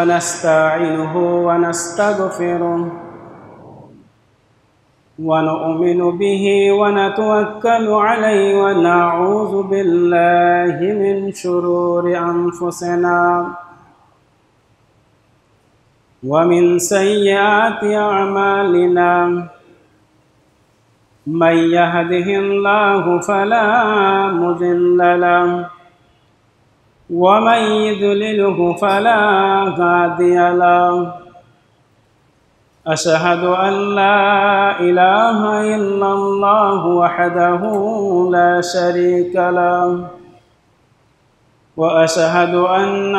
ونستعينه ونستغفره ونؤمن به ونتوكل عليه ونعوذ بالله من شرور أنفسنا ومن سيئات أعمالنا من يهده الله فلا مضل له ومن يضلله فلا هادي له أشهد أن لا إله إلا الله وحده لا شريك له وأشهد أن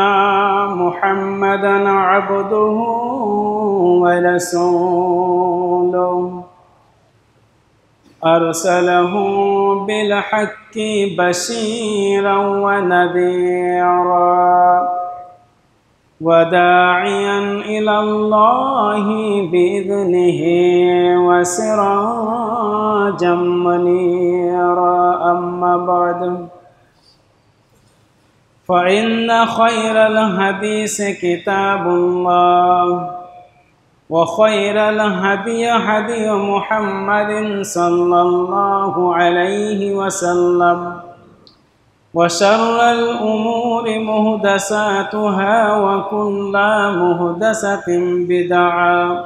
محمدًا عبده ورسوله أرسله بالحق بشيرا ونذيرا وداعيا إلى الله بإذنه وسراجا منيرا أما بعد فإن خير الحديث كتاب الله وخير الهدي هدي محمد صلى الله عليه وسلم وشر الأمور محدثاتها وكل محدثة بدعة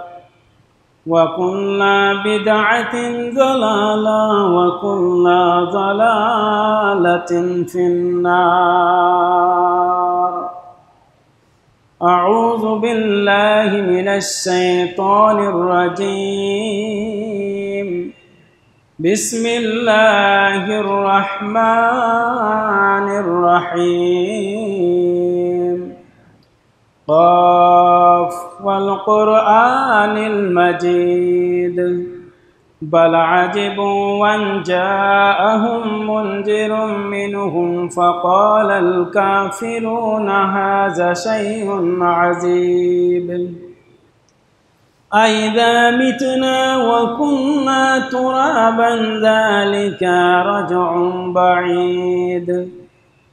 وكل بدعة ضلالة وكل ضلالة في النار. أعوذ بالله من الشيطان الرجيم. بسم الله الرحمن الرحيم. قاف والقرآن المجيد بل عجبوا أن جاءهم منذر منهم فقال الكافرون هذا شيء عجيب أئذا متنا وكنا ترابا ذلك رجع بعيد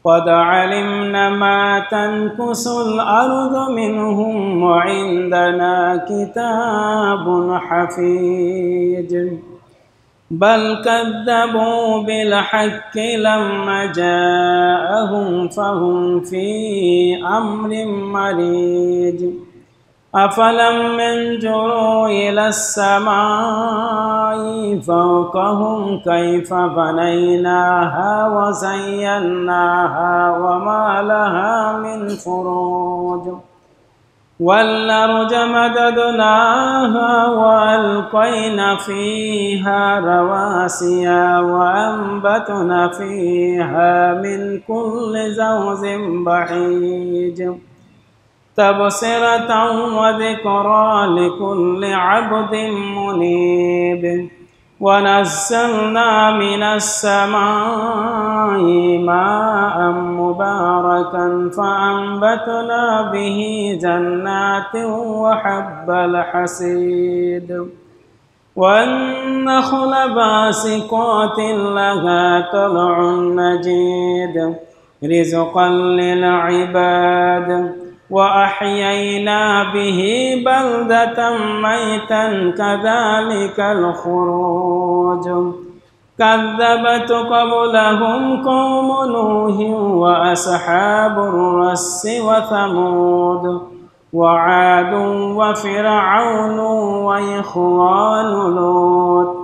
قد علمنا ما تنكس الأرض منهم وعندنا كتاب حفيظ بل كذبوا بالحق لما جاءهم فهم في أمر مريج أفلم ينظروا إلى السماء فوقهم كيف بنيناها وزيناها وما لها من فروج والأرض مددناها وألقينا فيها رواسي وأنبتنا فيها من كل زوج بهيج تبصرة وذكرى لكل عبد منيب ونزلنا من السماء ماء مباركا فأنبتنا به جنات وحب الحصيد والنخل باسقات لها طلع نضيد رزقا للعباد وأحيينا به بلدة ميتا كذلك الخروج كذبت قبلهم قوم نوح وأصحاب الرس وثمود وعاد وفرعون وإخوان لوط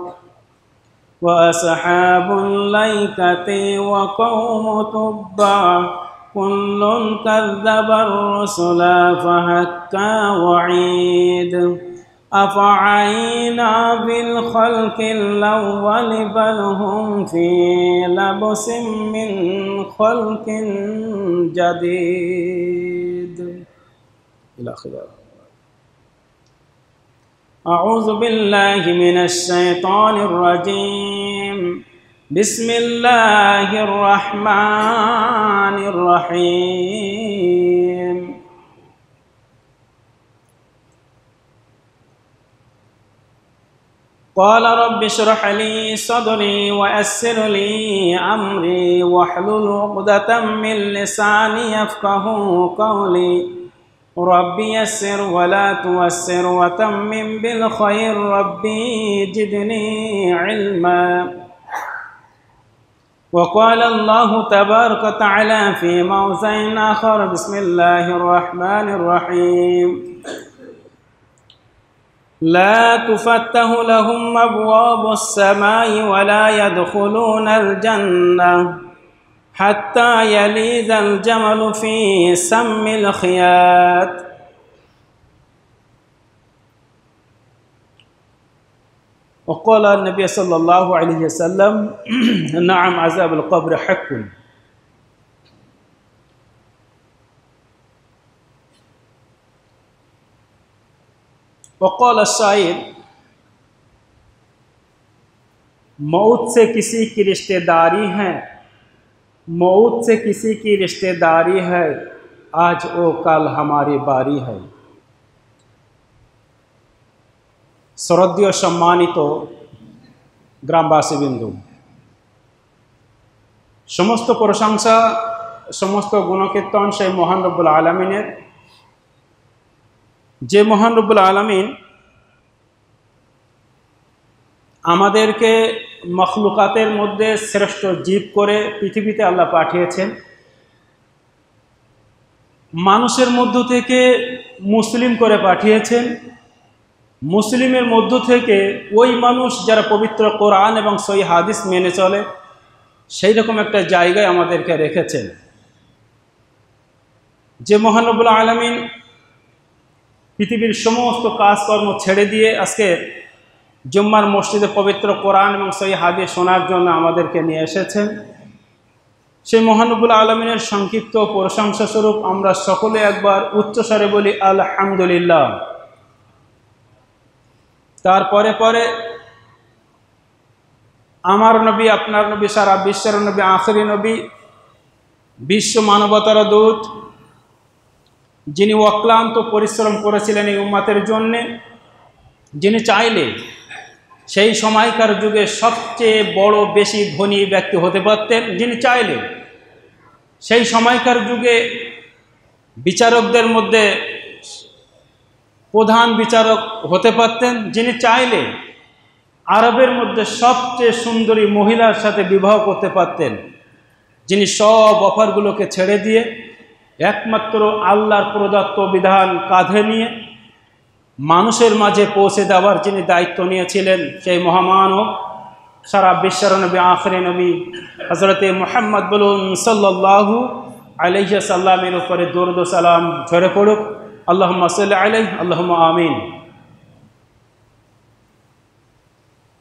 وأصحاب الأيكة وقوم تبع كل كذب الرسل فحق وعيد أفعينا بالخلق الأول بل هم في لبس من خلق جديد إلى آخره. أعوذ بالله من الشيطان الرجيم. بسم الله الرحمن الرحيم. قال رب اشرح لي صدري ويسر لي أمري واحلل عقدة من لساني يفقهوا قولي ربي يسر ولا توسر وتمم بالخير ربي زدني علما. وقال الله تبارك وتعالى في موضع آخر: بسم الله الرحمن الرحيم لا تفتح لهم أبواب السماء ولا يدخلون الجنة حتى يلج الجمل في سم الخياط. وقال النبي صلى الله عليه وسلم: نعم عذاب القبر حق. وقال الشاعر: मौत से किसी की रिश्तेदारी है, मौत से किसी की रिश्तेदारी है, आज ओ कल हमारी बारी है। শ্রদ্ধেয় সম্মানিত গ্রামবাসীবৃন্দ, সমস্ত প্রশংসা সমস্ত গুণকীর্তন সেই মহান রব্বুল আলামিনের, যে মহান রব্বুল আলামিন আমাদেরকে মখলুকাতের মধ্যে শ্রেষ্ঠ জীব করে পৃথিবীতে আল্লাহ পাঠিয়েছেন। মানুষের মধ্য থেকে মুসলিম করে পাঠিয়েছেন। মুসলিমের মধ্য থেকে ওই মানুষ যারা পবিত্র কোরআন এবং সহিহ হাদিস মেনে চলে, সেই রকম একটা জায়গায় আমাদেরকে রেখেছেন। যে মহান রব্বুল আলামিন পৃথিবীর সমস্ত কাজকর্ম ছেড়ে দিয়ে আজকে জুম্মার মসজিদে পবিত্র কোরআন এবং সহিহ হাদিস শোনার জন্য আমাদেরকে নিয়ে এসেছেন, সেই মহান রব্বুল আলামিনের সংক্ষিপ্ত প্রশংসা স্বরূপ আমরা সকলে একবার উচ্চস্বরে বলি আলহামদুলিল্লাহ। তারপরে পরে আমার নবী, আপনার নবী, সারা বিশ্বের নবী, আখেরি নবী, বিশ্ব মানবতার দূত, যিনি অক্লান্ত পরিশ্রম করেছিলেন এই উম্মতের জন্যে, যিনি চাইলে সেই সময়কার যুগে সবচেয়ে বড় বেশি ধনী ব্যক্তি হতে পারতেন, যিনি চাইলে সেই সময়কার যুগে বিচারকদের মধ্যে প্রধান বিচারক হতে পারতেন, যিনি চাইলে আরবের মধ্যে সবচেয়ে সুন্দরী মহিলার সাথে বিবাহ করতে পারতেন, যিনি সব অফারগুলোকে ছেড়ে দিয়ে একমাত্র আল্লাহর প্রদত্ত বিধান কাঁধে নিয়ে মানুষের মাঝে পৌঁছে দেওয়ার যিনি দায়িত্ব নিয়েছিলেন, সেই মহামানব সারা বিশ্বের নবী, আখেরি নবী হযরতে মুহাম্মদ বলুন সাল্লাল্লাহু আলাইহি সাল্লামের উপরে দরুদ ও সালাম ঝরে পড়ুক। আল্লাহুম্মা সাল্লি আলাইহি, আল্লাহুম্মা আমিন।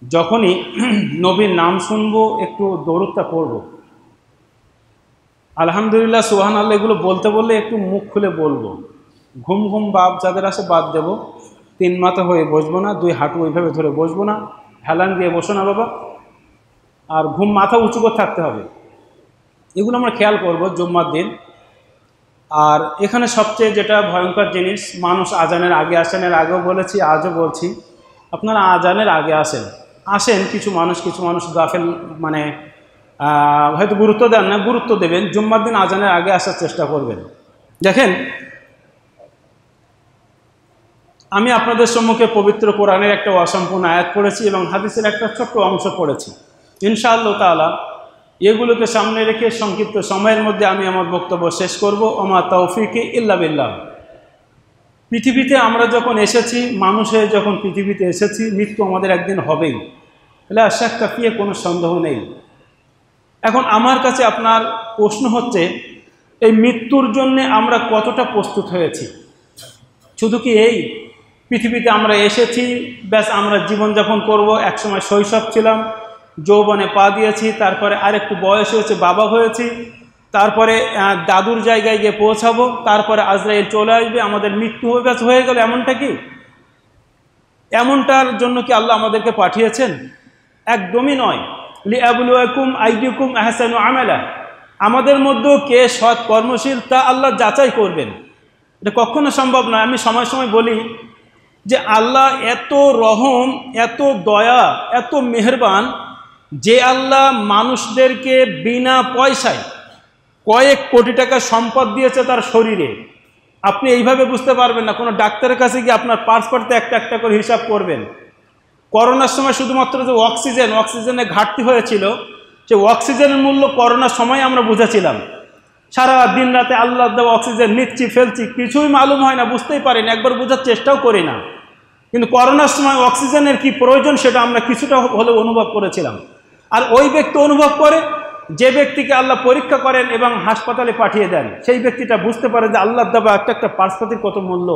যখনই নবীর নাম শুনবো একটু দরুদটা পড়ব। আলহামদুলিল্লাহ, সুবহানাল্লাহ, এগুলো বলতে বললে একটু মুখ খুলে বলবো। ঘুম ঘুম বাপ যাদের আসে বাদ দেব। 3 মাথা হয়ে বসবো না, 2 হাঁটু ওইভাবে ধরে বসবো না, হেলান দিয়ে বসো না বাবা, আর ঘুম মাথা উঁচু করে থাকতে হবে। এগুলো আমরা খেয়াল করব জুম্মার দিন। আর এখানে সবচেয়ে যেটা ভয়ঙ্কর জিনিস, মানুষ আজানের আগে আসেন। এর আগেও বলেছি, আজও বলছি, আপনারা আজানের আগে আসেন। কিছু মানুষ গাফেল, মানে হয়তো গুরুত্ব দেন না, গুরুত্ব দেবেন। জুম্মার দিন আজানের আগে আসার চেষ্টা করবেন। দেখেন, আমি আপনাদের সম্মুখে পবিত্র কোরআনের একটা অসম্পূর্ণ আয়াত পড়েছি এবং হাদিসের একটা ছোট্ট অংশ পড়েছি। ইনশাআল্লাহ তাআলা এগুলোকে সামনে রেখে সংক্ষিপ্ত সময়ের মধ্যে আমি আমার বক্তব্য শেষ করব। ওমা তাওফিকি ইল্লা বিল্লাহ। পৃথিবীতে আমরা যখন এসেছি, মানুষ হয়ে যখন পৃথিবীতে এসেছি, মৃত্যু আমাদের একদিন হবেই, লা শাক্কা ফিহি, কোনো সন্দেহ নেই। এখন আমার কাছে আপনার প্রশ্ন হচ্ছে, এই মৃত্যুর জন্যে আমরা কতটা প্রস্তুত হয়েছি? শুধু কি এই পৃথিবীতে আমরা এসেছি, ব্যাস আমরা জীবনযাপন করব, একসময় শৈশব ছিলাম, যৌবনে পা দিয়েছি, তারপরে আরেকটু বয়স হয়েছে, বাবা হয়েছি, তারপরে দাদুর জায়গায় গিয়ে পৌঁছাবো, তারপরে আজরাইল চলে আসবে, আমাদের মৃত্যু হয়ে গেছে, হয়ে গেল, এমনটা কি? এমনটার জন্য কি আল্লাহ আমাদেরকে পাঠিয়েছেন? একদমই নয়। লিয়াবলুয়াকুম আইয়ুকুম আহসানু আমালা, আমাদের মধ্যে কে সৎ কর্মশীল তা আল্লাহ যাচাই করবেন। এটা কখনো সম্ভব নয়। আমি সময় সময় বলি যে আল্লাহ এত রহম, এত দয়া, এত মেহেরবান, যে আল্লাহ মানুষদেরকে বিনা পয়সায় কয়েক কোটি টাকা সম্পদ দিয়েছে তার শরীরে, আপনি এইভাবে বুঝতে পারবেন না। কোনো ডাক্তারের কাছে গিয়ে আপনার পার্স পার্টে একটা একটা করে হিসাব করবেন। করোনার সময় শুধুমাত্র যে অক্সিজেনের ঘাটতি হয়েছিল, সে অক্সিজেনের মূল্য করোনার সময় আমরা বুঝেছিলাম। সারা দিন রাতে আল্লাহ দেওয়া অক্সিজেন নিচ্ছি ফেলছি, কিছুই মালুম হয় না, বুঝতেই পারি না, একবার বোঝার চেষ্টাও করি না। কিন্তু করোনার সময় অক্সিজেনের কি প্রয়োজন সেটা আমরা কিছুটা হলেও অনুভব করেছিলাম। আর ওই ব্যক্তি অনুভব করে, যে ব্যক্তিকে আল্লাহ পরীক্ষা করেন এবং হাসপাতালে পাঠিয়ে দেন, সেই ব্যক্তিটা বুঝতে পারে যে আল্লাহর দেওয়া একটা পার্সপাতির কত মূল্য,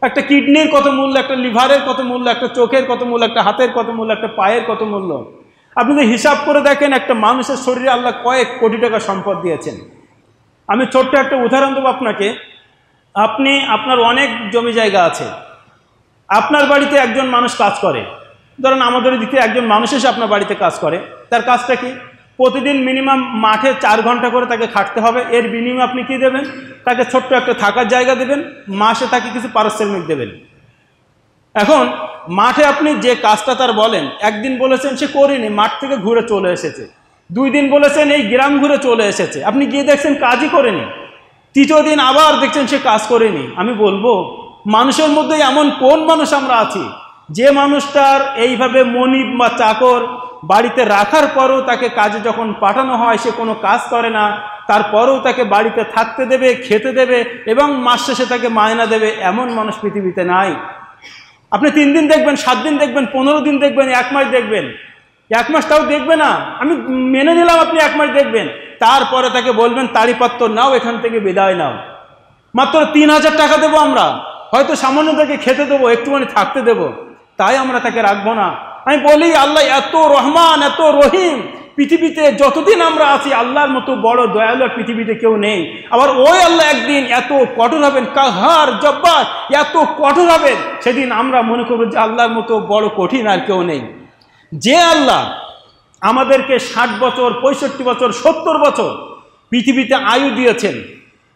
একটা কিডনির কত মূল্য, একটা লিভারের কত মূল্য, একটা চোখের কত মূল্য, একটা হাতের কত মূল্য, একটা পায়ের কত মূল্য। আপনি যদি হিসাব করে দেখেন, একটা মানুষের শরীরে আল্লাহ কয়েক কোটি টাকা সম্পদ দিয়েছেন। আমি ছোট্ট একটা উদাহরণ দেবো আপনাকে। আপনার অনেক জমি জায়গা আছে, আপনার বাড়িতে একজন মানুষ কাজ করে, ধরেন আমাদের দিকে একজন মানুষ এসে আপনার বাড়িতে কাজ করে। তার কাজটা কি? প্রতিদিন মিনিমাম মাঠে 4 ঘন্টা করে তাকে খাটতে হবে। এর বিনিময়ে আপনি কি দেবেন? তাকে ছোট্ট একটা থাকার জায়গা দেবেন, মাসে তাকে কিছু পারিশ্রমিক দেবেন। এখন মাঠে আপনি যে কাজটা তার বলেন, একদিন বলেছেন সে করেনি, মাঠ থেকে ঘুরে চলে এসেছে। 2 দিন বলেছেন এই গ্রাম ঘুরে চলে এসেছে, আপনি গিয়ে দেখছেন কাজই করেনি। 3য় দিন আবার দেখছেন সে কাজ করেনি। আমি বলবো, মানুষের মধ্যে এমন কোন মানুষ আমরা আছি যে মানুষটার এইভাবে মনিব বা চাকর বাড়িতে রাখার পরও তাকে কাজে যখন পাঠানো হয় সে কোনো কাজ করে না, তারপরেও তাকে বাড়িতে থাকতে দেবে, খেতে দেবে এবং মাস শেষে তাকে মায়না দেবে? এমন মানুষ পৃথিবীতে নাই। আপনি 3 দিন দেখবেন, 7 দিন দেখবেন, 15 দিন দেখবেন, 1 মাস দেখবেন, 1 মাসটাও দেখবে না। আমি মেনে নিলাম আপনি 1 মাস দেখবেন, তারপরে তাকে বলবেন তাড়িপত্র নাও, এখান থেকে বিদায় নাও, মাত্র 3000 টাকা দেবো আমরা, হয়তো সামান্য তাকে খেতে দেবো, একটুখানি থাকতে দেবো, তাই আমরা তাকে রাখবো না। আমি বলি আল্লাহ এত রহমান, এত রহিম, পৃথিবীতে যতদিন আমরা আছি আল্লাহর মতো বড় দয়ালু পৃথিবীতে কেউ নেই। আবার ওই আল্লাহ একদিন এত কঠোর হবেন, কাহার জব্বার, এত কঠোর হবেন, সেদিন আমরা মনে করবো যে আল্লাহর মতো বড় কঠিন আর কেউ নেই। যে আল্লাহ আমাদেরকে 60 বছর, 65 বছর, 70 বছর পৃথিবীতে আয়ু দিয়েছেন,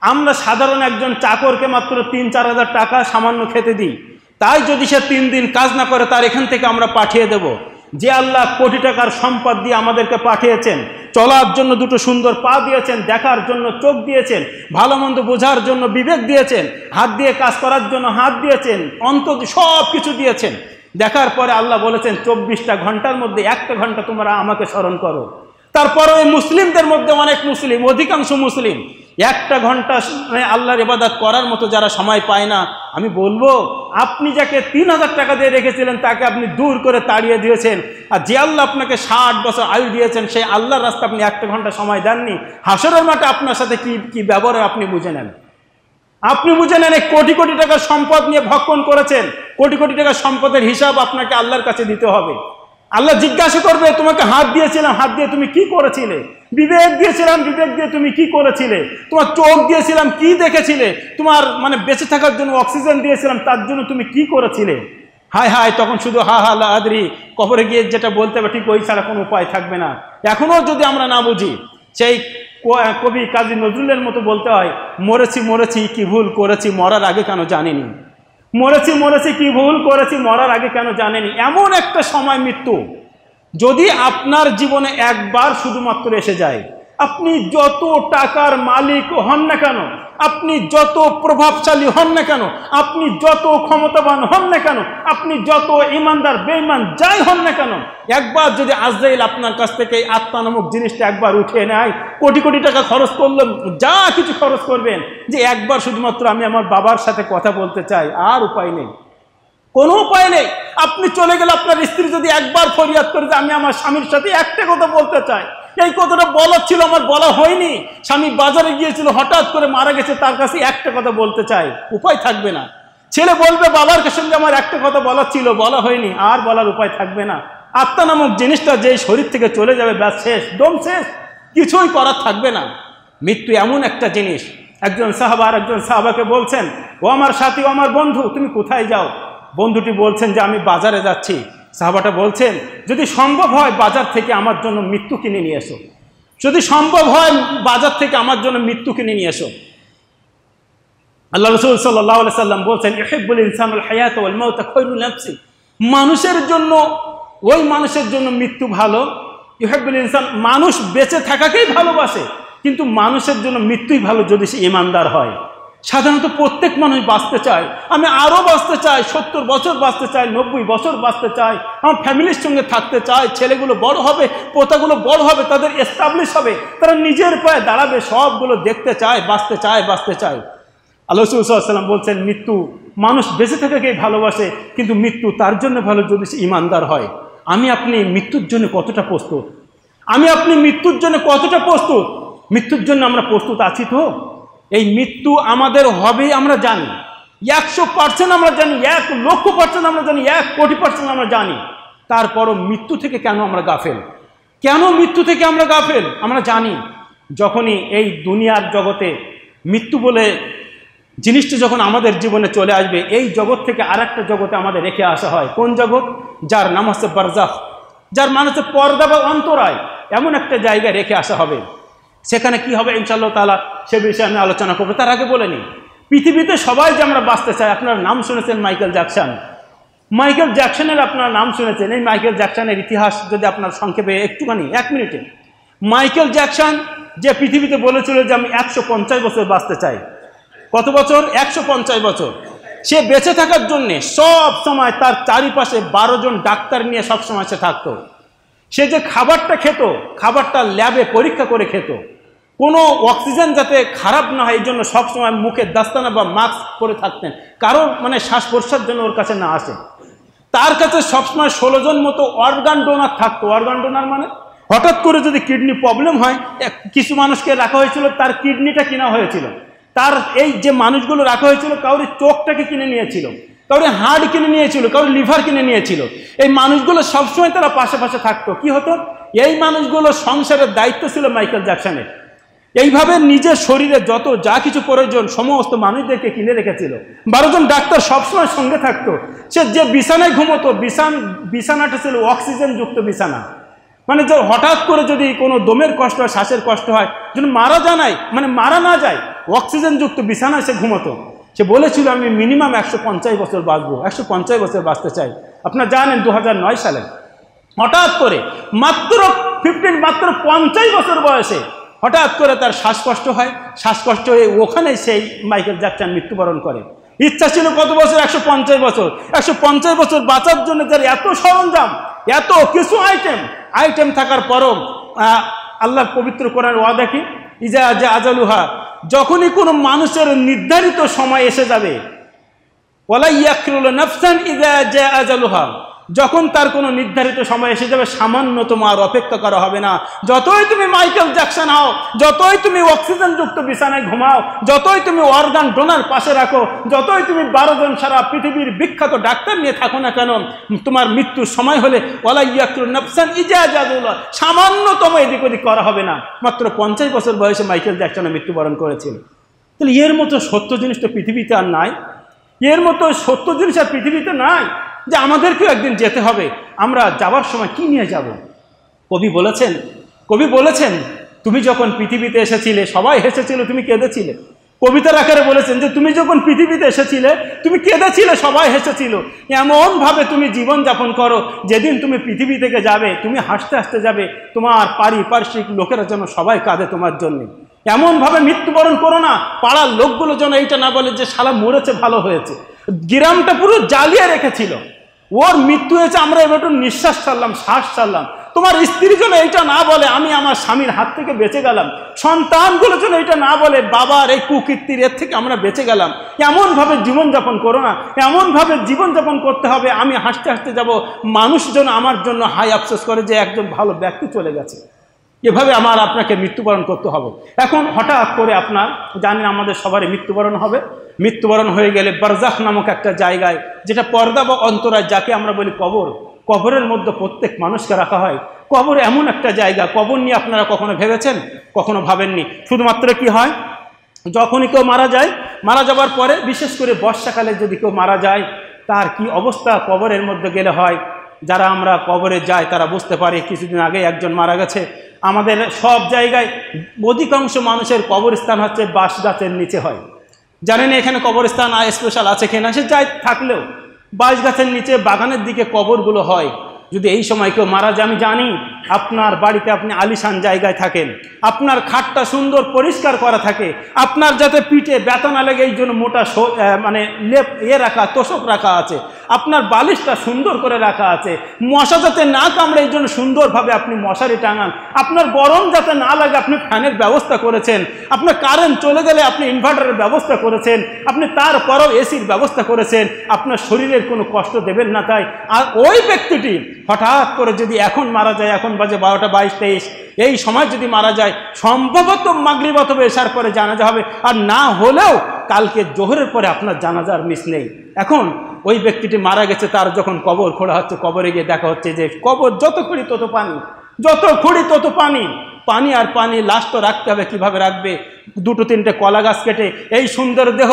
আমরা সাধারণ একজন চাকরকে মাত্র 3-4 হাজার টাকা সামান্য খেতে দিই, তাই যদি সে 3 দিন কাজ না করে তার এখান থেকে আমরা পাঠিয়ে দেব। যে আল্লাহ কোটি টাকার সম্পদ দিয়ে আমাদেরকে পাঠিয়েছেন, চলার জন্য 2টো সুন্দর পা দিয়েছেন, দেখার জন্য চোখ দিয়েছেন, ভালো মন্দ বোঝার জন্য বিবেক দিয়েছেন, হাত দিয়ে কাজ করার জন্য হাত দিয়েছেন, অন্তর সব কিছু দিয়েছেন, দেখার পরে আল্লাহ বলেছেন 24টা ঘন্টার মধ্যে 1টা ঘন্টা তোমরা আমাকে স্মরণ করো। তারপরে ওই মুসলিমদের মধ্যে অনেক মুসলিম, অধিকাংশ মুসলিম 1টা ঘন্টা আল্লাহর ইবাদত করার মতো যারা সময় পায় না, আমি বলবো আপনি যাকে 3000 টাকা দিয়ে রেখেছিলেন তাকে আপনি দূর করে তাড়িয়ে দিয়েছেন। আর যে আল্লাহ আপনাকে 60 বছর আয়ু দিয়েছেন, সেই আল্লাহর রাস্তা আপনি 1টা ঘন্টা সময় দেননি। হাসরের মাঠে আপনার সাথে কি ব্যবহার আপনি বুঝে নেন। আপনি বুঝে নেন, কোটি কোটি টাকার সম্পদ নিয়ে ভক্ষণ করেছেন, কোটি কোটি টাকার সম্পদের হিসাব আপনাকে আল্লাহর কাছে দিতে হবে। আল্লাহ জিজ্ঞাসা করবে, তোমাকে হাত দিয়েছিলাম, হাত দিয়ে তুমি কি করেছিলে? বিবেক দিয়েছিলাম, বিবেক দিয়ে তুমি কি করেছিলে? তোমার চোখ দিয়েছিলাম, কি দেখেছিলে? তোমার বেঁচে থাকার জন্য অক্সিজেন দিয়েছিলাম, তার জন্য তুমি কি করেছিলে? হায় হায়, তখন শুধু হা হা লা আদরি, কবরে গিয়ে যেটা বলতে হবে ঠিক ওই ছাড়া কোনো উপায় থাকবে না। এখনও যদি আমরা না বুঝি, সেই কবি কাজী নজরুলের মতো বলতে হয়, মরেছি মরেছি কি ভুল করেছি, মরার আগে কেন জানিনি। মরেছি মরেছি কি ভুল করেছি, মরার আগে কেন জানেনি। এমন একটা সময় মৃত্যু যদি আপনার জীবনে একবার শুধুমাত্র এসে যায়, আপনি যত টাকার মালিক হন না কেন, আপনি যত প্রভাবশালী হন না কেন, আপনি যত ক্ষমতাবান হন না কেন, আপনি যত ইমানদার বেঈমান যাই হন না কেন, একবার যদি আজরাইল আপনার কাছ থেকে আত্মা নামক জিনিসটা একবার উঠিয়ে নেয়, কোটি কোটি টাকা খরচ করলেন, যা কিছু খরচ করবেন, যে একবার শুধুমাত্র আমি আমার বাবার সাথে কথা বলতে চাই, আর উপায় নেই, কোনো উপায় নেই। আপনি চলে গেলে আপনার স্ত্রী যদি একবার ফরিয়াদ করে যে আমি আমার স্বামীর সাথে একটা কথা বলতে চাই, এই কথাটা বলার ছিল, আমার বলা হয়নি, স্বামী বাজারে গিয়েছিল, হঠাৎ করে মারা গেছে, তার কাছে একটা কথা বলতে চাই, উপায় থাকবে না। ছেলে বলবে বাবার সঙ্গে আমার একটা কথা বলার ছিল, বলা হয়নি, আর বলার উপায় থাকবে না। আত্মা নামক জিনিসটা যেই শরীর থেকে চলে যাবে, ব্যাস শেষ, দম শেষ, কিছুই করার থাকবে না। মৃত্যু এমন একটা জিনিস। একজন সাহাবাকে বলছেন, ও আমার সাথী, ও আমার বন্ধু, তুমি কোথায় যাও? বন্ধুটি বলছেন যে আমি বাজারে যাচ্ছি। সাহাবাটা বলছেন, যদি সম্ভব হয় বাজার থেকে আমার জন্য মৃত্যু কিনে নিয়ে এসো, যদি সম্ভব হয় বাজার থেকে আমার জন্য মৃত্যু কিনে নিয়ে এসো। আল্লাহ রাসূল সাল্লাল্লাহু আলাইহি সাল্লাম বলছেন, ইউহিব্বুল ইনসানুল হায়াতা ওয়াল মাউতা খায়রুল নাফসি, মানুষের জন্য ওই মানুষের জন্য মৃত্যু ভালো। ইউহিব্বুল ইনসান, মানুষ বেঁচে থাকাকেই ভালোবাসে, কিন্তু মানুষের জন্য মৃত্যুই ভালো যদি সে ঈমানদার হয়। সাধারণত প্রত্যেক মানুষ বাঁচতে চায়, আমি আরও বাঁচতে চাই, 70 বছর বাঁচতে চাই, 90 বছর বাঁচতে চাই, আমার ফ্যামিলির সঙ্গে থাকতে চাই, ছেলেগুলো বড় হবে, পোতাগুলো বড় হবে, তাদের এস্টাবলিশ হবে, তারা নিজের পায়ে দাঁড়াবে, সবগুলো দেখতে চায়, বাঁচতে চায়, বাঁচতে চায়। আল্লাহ রাসূল সাল্লাল্লাহু আলাইহি ওয়াসাল্লাম বলছেন, মৃত্যু মানুষ বেঁচে থাকাকেই ভালোবাসে, কিন্তু মৃত্যু তার জন্য ভালো যদি সে ইমানদার হয়। আমি আপনি মৃত্যুর জন্য কতটা প্রস্তুত? আমি আপনি মৃত্যুর জন্য কতটা প্রস্তুত? মৃত্যুর জন্য আমরা প্রস্তুত আছি তো? এই মৃত্যু আমাদের হবেই আমরা জানি, 100% আমরা জানি, 1,00,000% আমরা জানি, 1,00,00,000% আমরা জানি। তারপরও মৃত্যু থেকে কেন আমরা গাফেল? কেন মৃত্যু থেকে আমরা গাফেল? আমরা জানি যখনই এই দুনিয়ার জগতে মৃত্যু বলে জিনিসটি যখন আমাদের জীবনে চলে আসবে, এই জগৎ থেকে আরেকটা জগতে আমাদের রেখে আসা হয়। কোন জগৎ? যার নাম হচ্ছে বারজাখ, যার মানে হচ্ছে পর্দা বা অন্তরায়। এমন একটা জায়গায় রেখে আসা হবে। সেখানে কি হবে ইনশাআল্লাহ তাআলা সে বিষয়ে আমি আলোচনা করবো। তার আগে বলে নিই, পৃথিবীতে সবাই যে আমরা বাঁচতে চাই, আপনার নাম শুনেছেন মাইকেল জ্যাকসন। মাইকেল জ্যাকসনের আপনার নাম শুনেছেন। এই মাইকেল জ্যাকসনের ইতিহাস যদি আপনার সংক্ষেপে একটুখানি 1 মিনিটে। মাইকেল জ্যাকসন যে পৃথিবীতে বলেছিল যে আমি 150 বছর বাঁচতে চাই। কত বছর? 150 বছর। সে বেঁচে থাকার জন্যে সব সময় তার চারিপাশে 12 জন ডাক্তার নিয়ে সব সময় সে থাকতো। সে যে খাবারটা খেত, খাবারটা ল্যাবে পরীক্ষা করে খেত, কোনো অক্সিজেন যাতে খারাপ না হয় এই জন্য সবসময় মুখে দাস্তানা বা মাস্ক পরে থাকতেন, কারোর মানে শ্বাস প্রশ্বাস যেন ওর কাছে না আসে। তার কাছে সবসময় 16 জন মতো অর্গান ডোনার থাকতো। অর্গান ডোনার মানে হঠাৎ করে যদি কিডনি প্রবলেম হয়, কিছু মানুষকে রাখা হয়েছিল, তার কিডনিটা কিনা হয়েছিল। তার এই যে মানুষগুলো রাখা হয়েছিল, কাউরি চোখটাকে কিনে নিয়েছিল, কাউরি হার্ট কিনে নিয়েছিল, কাউরি লিভার কিনে নিয়েছিল। এই মানুষগুলো সবসময় তারা পাশে পাশে থাকতো। কি হতো? এই মানুষগুলো সংসারের দায়িত্ব ছিল মাইকেল জ্যাকসনের। এইভাবে নিজের শরীরে যত যা কিছু প্রয়োজন সমস্ত মানুষদেরকে কিনে রেখেছিল। 12 জন ডাক্তার সবসময় সঙ্গে থাকতো। সে যে বিছানায় ঘুমতো, বিছানাটা ছিল অক্সিজেনযুক্ত বিছানা। মানে যে হঠাৎ করে যদি কোনো দমের কষ্ট হয়, শ্বাসের কষ্ট হয়, যেন মারা না যায়, অক্সিজেনযুক্ত বিছানায় সে ঘুমতো। সে বলেছিল আমি মিনিমাম 150 বছর বাঁচবো, 150 বছর বাঁচতে চাই। আপনারা জানেন 2009 সালে হঠাৎ করে মাত্র 50 বছর বয়সে হঠাৎ করে তার শ্বাসকষ্ট হয়। শ্বাসকষ্ট হয়ে ওখানেই সেই মাইকেল জ্যাকসন মৃত্যুবরণ করে। ইচ্ছা ছিল কত বছর? 150 বছর। 150 বছর বাঁচার জন্য তার এত সরঞ্জাম, এত কিছু আইটেম থাকার পরও আল্লাহর পবিত্র কোরআনের ওয়াদা কি? ইজা জা আজালুহা, যখনই কোনো মানুষের নির্ধারিত সময় এসে যাবে, ওয়ালা ইয়াকরুল নাফসান ইজা জা আজালুহা, যখন তার কোনো নির্ধারিত সময় এসে যাবে সামান্যতম আর অপেক্ষা করা হবে না। যতই তুমি মাইকেল জ্যাকসন হও, যতই তুমি অক্সিজেনযুক্ত বিছানায় ঘুমাও, যতই তুমি অর্গান ডোনার পাশে রাখো, যতই তুমি 12 জন সারা পৃথিবীর বিখ্যাত ডাক্তার নিয়ে থাকো না কেন, তোমার মৃত্যুর সময় হলে ওয়ালা ইয়াকরুল নাফসান ইজা জা আজালুহা, সামান্যতম এদিক ওদিক করা হবে না। মাত্র 50 বছর বয়সে মাইকেল জ্যাকসন মৃত্যুবরণ করেছিল। তাহলে এর মতো সত্য জিনিস তো পৃথিবীতে আর নাই। এর মতো সত্য জিনিস আর পৃথিবীতে নাই যে আমাদেরকেও একদিন যেতে হবে। আমরা যাওয়ার সময় কি নিয়ে যাব? কবি বলেছেন তুমি যখন পৃথিবীতে এসেছিলে সবাই হেসেছিল, তুমি কেঁদেছিলে। কবিতার আকারে বলেছেন যে তুমি যখন পৃথিবীতে এসেছিলে তুমি কেঁদেছিলে, সবাই হেসেছিল। এমনভাবে তুমি জীবন যাপন করো, যেদিন তুমি পৃথিবী থেকে যাবে তুমি হাসতে হাসতে যাবে, তোমার পারিপার্শ্বিক লোকেরা যেন সবাই কাঁদে তোমার জন্য। এমনভাবে মৃত্যুবরণ করো না, পাড়ার লোকগুলো যেন এইটা না বলে যে শালা মরেছে ভালো হয়েছে। গ্রামটা পুরো জ্বালিয়ে রেখেছিল, ওর মৃত্যু হয়েছে, আমরা এবার একটু নিঃশ্বাস ছাড়লাম, শ্বাস ছাড়লাম। তোমার স্ত্রী যেন এইটা না বলে আমি আমার স্বামীর হাত থেকে বেঁচে গেলাম। সন্তানগুলো যেন এইটা না বলে বাবার এই কুকীর্তির এর থেকে আমরা বেঁচে গেলাম। এমনভাবে জীবনযাপন করো না, এমনভাবে জীবনযাপন করতে হবে আমি হাসতে হাসতে যাব, মানুষ যেন আমার জন্য হাই আফসোস করে যে একজন ভালো ব্যক্তি চলে গেছে। এভাবে আপনাকে মৃত্যুবরণ করতে হবে। এখন হঠাৎ করে আপনার জানেন আমাদের সবারই মৃত্যুবরণ হবে। মৃত্যুবরণ হয়ে গেলে বারজাখ নামক একটা জায়গায়, যেটা পর্দা বা অন্তরায়, যাকে আমরা বলি কবর, কবরের মধ্যে প্রত্যেক মানুষকে রাখা হয়। কবর এমন একটা জায়গা, কবর নিয়ে আপনারা কখনো ভেবেছেন? কখনো ভাবেননি। শুধুমাত্র কি হয়, যখনই কেউ মারা যাবার পরে, বিশেষ করে বর্ষাকালে যদি কেউ মারা যায়, তার কি অবস্থা কবরের মধ্যে গেলে হয়। যারা আমরা কবরে যাই তারা বুঝতে পারি। কিছুদিন আগে একজন মারা গেছে। আমাদের সব জায়গায় অধিকাংশ মানুষের কবরস্থান হচ্ছে বাঁশ গাছের নিচে হয়। জানেন এখানে কবরস্থান স্পেশাল আছে কিনা, সে যাই থাকলেও বাঁশ গাছের নিচে বাগানের দিকে কবরগুলো হয়। যদি এই সময় কেউ মারা যায়, আমি জানি আপনার বাড়িতে আপনি আলিশান জায়গায় থাকেন, আপনার খাটটা সুন্দর পরিষ্কার করা থাকে, আপনার যাতে পিঠে ব্যথা না লাগে এই জন্য মোটা মানে লেপ রাখা, তোষক রাখা আছে, আপনার বালিশটা সুন্দর করে রাখা আছে, মশা যাতে না কামড়ে এই জন্য সুন্দরভাবে আপনি মশারি টাঙান, আপনার গরম যাতে না লাগে আপনি ফ্যানের ব্যবস্থা করেছেন, আপনার কারেন্ট চলে গেলে আপনি ইনভার্টারের ব্যবস্থা করেছেন, আপনি তারপরেও এসির ব্যবস্থা করেছেন, আপনার শরীরের কোনো কষ্ট দেবেন না। তাই আর ওই ব্যক্তিটি হঠাৎ করে যদি এখন মারা যায়, এখন বাজে 12টা 22-23, এই সময় যদি মারা যায়, সম্ভবত মাগরিব অথবা এশার পরে জানাজা হবে, আর না হলেও কালকে জোহরের পরে আপনার জানাজার মিস নেই। এখন ওই ব্যক্তিটি মারা গেছে, তার যখন কবর খোঁড়া হচ্ছে, কবরে গিয়ে দেখা হচ্ছে যে কবর যত খুঁড়ি তত পানি, যত খুঁড়ি তত পানি, পানি আর পানি। লাশ তো রাখতে হবে, কীভাবে রাখবে? 2-3টে কলা গাছ কেটে এই সুন্দর দেহ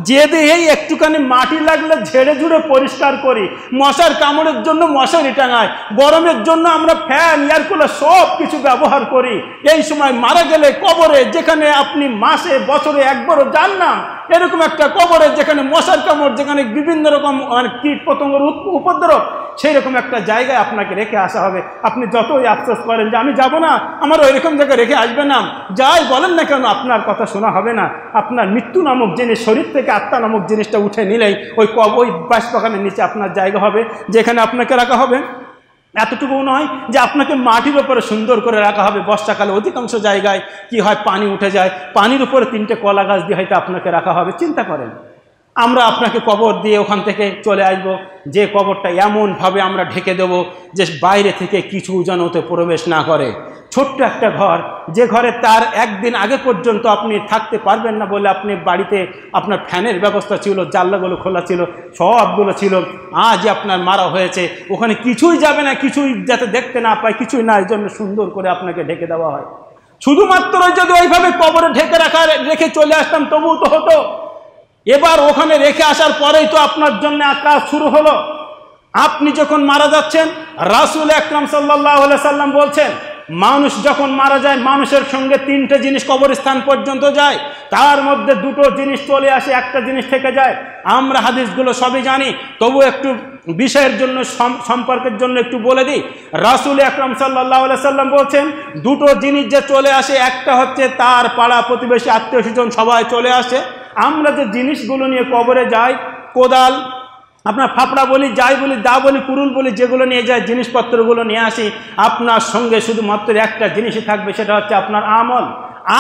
যে দেহেই একটুখানি মাটি লাগলে ঝেড়ে ঝুড়ে পরিষ্কার করি, মশার কামড়ের জন্য মশারি টাঙায়, গরমের জন্য আমরা ফ্যান, এয়ার কুলার সব কিছু ব্যবহার করি। এই সময় মারা গেলে কবরে, যেখানে আপনি মাসে বছরে একবারও যান না, এরকম একটা কবরে যেখানে মশার কামড়, যেখানে বিভিন্ন রকম মানে কীট পতঙ্গের উপদ্রব, সেই রকম একটা জায়গায় আপনাকে রেখে আসা হবে। আপনি যতই আফসোস করেন যে আমি যাব না, আমার ওইরকম জায়গায় রেখে আসবে না, যাই বলেন না কেন আপনার কথা শোনা হবে না। আপনার মৃত্যু নামক জিনিস, শরীর থেকে আত্মা নামক জিনিসটা উঠে নিলেই ওই বাঁশবাগানের নিচে আপনার জায়গা হবে, যেখানে আপনাকে রাখা হবে। এতটুকু নয় যে আপনাকে মাটির উপরে সুন্দর করে রাখা হবে। বর্ষাকালে অধিকাংশ জায়গায় কি হয়, পানি উঠে যায়, পানির উপরে 3টে কলা গাছ দিয়ে হয়তো আপনাকে রাখা হবে। চিন্তা করেন, আমরা আপনাকে কবর দিয়ে ওখান থেকে চলে আসব, যে কবরটা এমনভাবে আমরা ঢেকে দেব যে বাইরে থেকে কিছু যেন ওতে প্রবেশ না করে। ছোট্ট একটা ঘর, যে ঘরে তার একদিন আগে পর্যন্ত আপনি থাকতে পারবেন না বলে আপনি বাড়িতে আপনার ফ্যানের ব্যবস্থা ছিল, জানলাগুলো খোলা ছিল, সবগুলো ছিল, আজ আপনার মারা হয়েছে, ওখানে কিছুই যাবে না, কিছুই যাতে দেখতে না পায়, কিছুই না, এই জন্য সুন্দর করে আপনাকে ঢেকে দেওয়া হয়। শুধুমাত্র যদি ওইভাবে কবরে ঢেকে রেখে চলে আসতাম তবুও তো হতো। এবার ওখানে রেখে আসার পরেই তো আপনার জন্য কাজ শুরু হলো। আপনি যখন মারা যাচ্ছেন, রাসূল আকরাম সাল্লাল্লাহু আলাইহি সাল্লাম বলছেন, মানুষ যখন মারা যায়, মানুষের সঙ্গে 3টে জিনিস কবরস্থান পর্যন্ত যায়, তার মধ্যে 2টো জিনিস চলে আসে, একটা জিনিস থেকে যায়। আমরা হাদিসগুলো সবই জানি, তবু একটু বিষয়ের জন্য, সম্পর্কের জন্য একটু বলে দিই। রাসূল আকরাম সাল্লাল্লাহু আলাইহি সাল্লাম বলছেন, 2টো জিনিস যে চলে আসে, একটা হচ্ছে তার পাড়া প্রতিবেশী, আত্মীয় স্বজন সবাই চলে আসে। আমরা যে জিনিসগুলো নিয়ে কবরে যাই, কোদাল, আপনার ফাপড়া বলি, যাই বলি, দা বলি, কুরুল বলি, যেগুলো নিয়ে যায়, জিনিসপত্রগুলো নিয়ে আসি, আপনার সঙ্গে শুধুমাত্র একটা জিনিসই থাকবে, সেটা হচ্ছে আপনার আমল।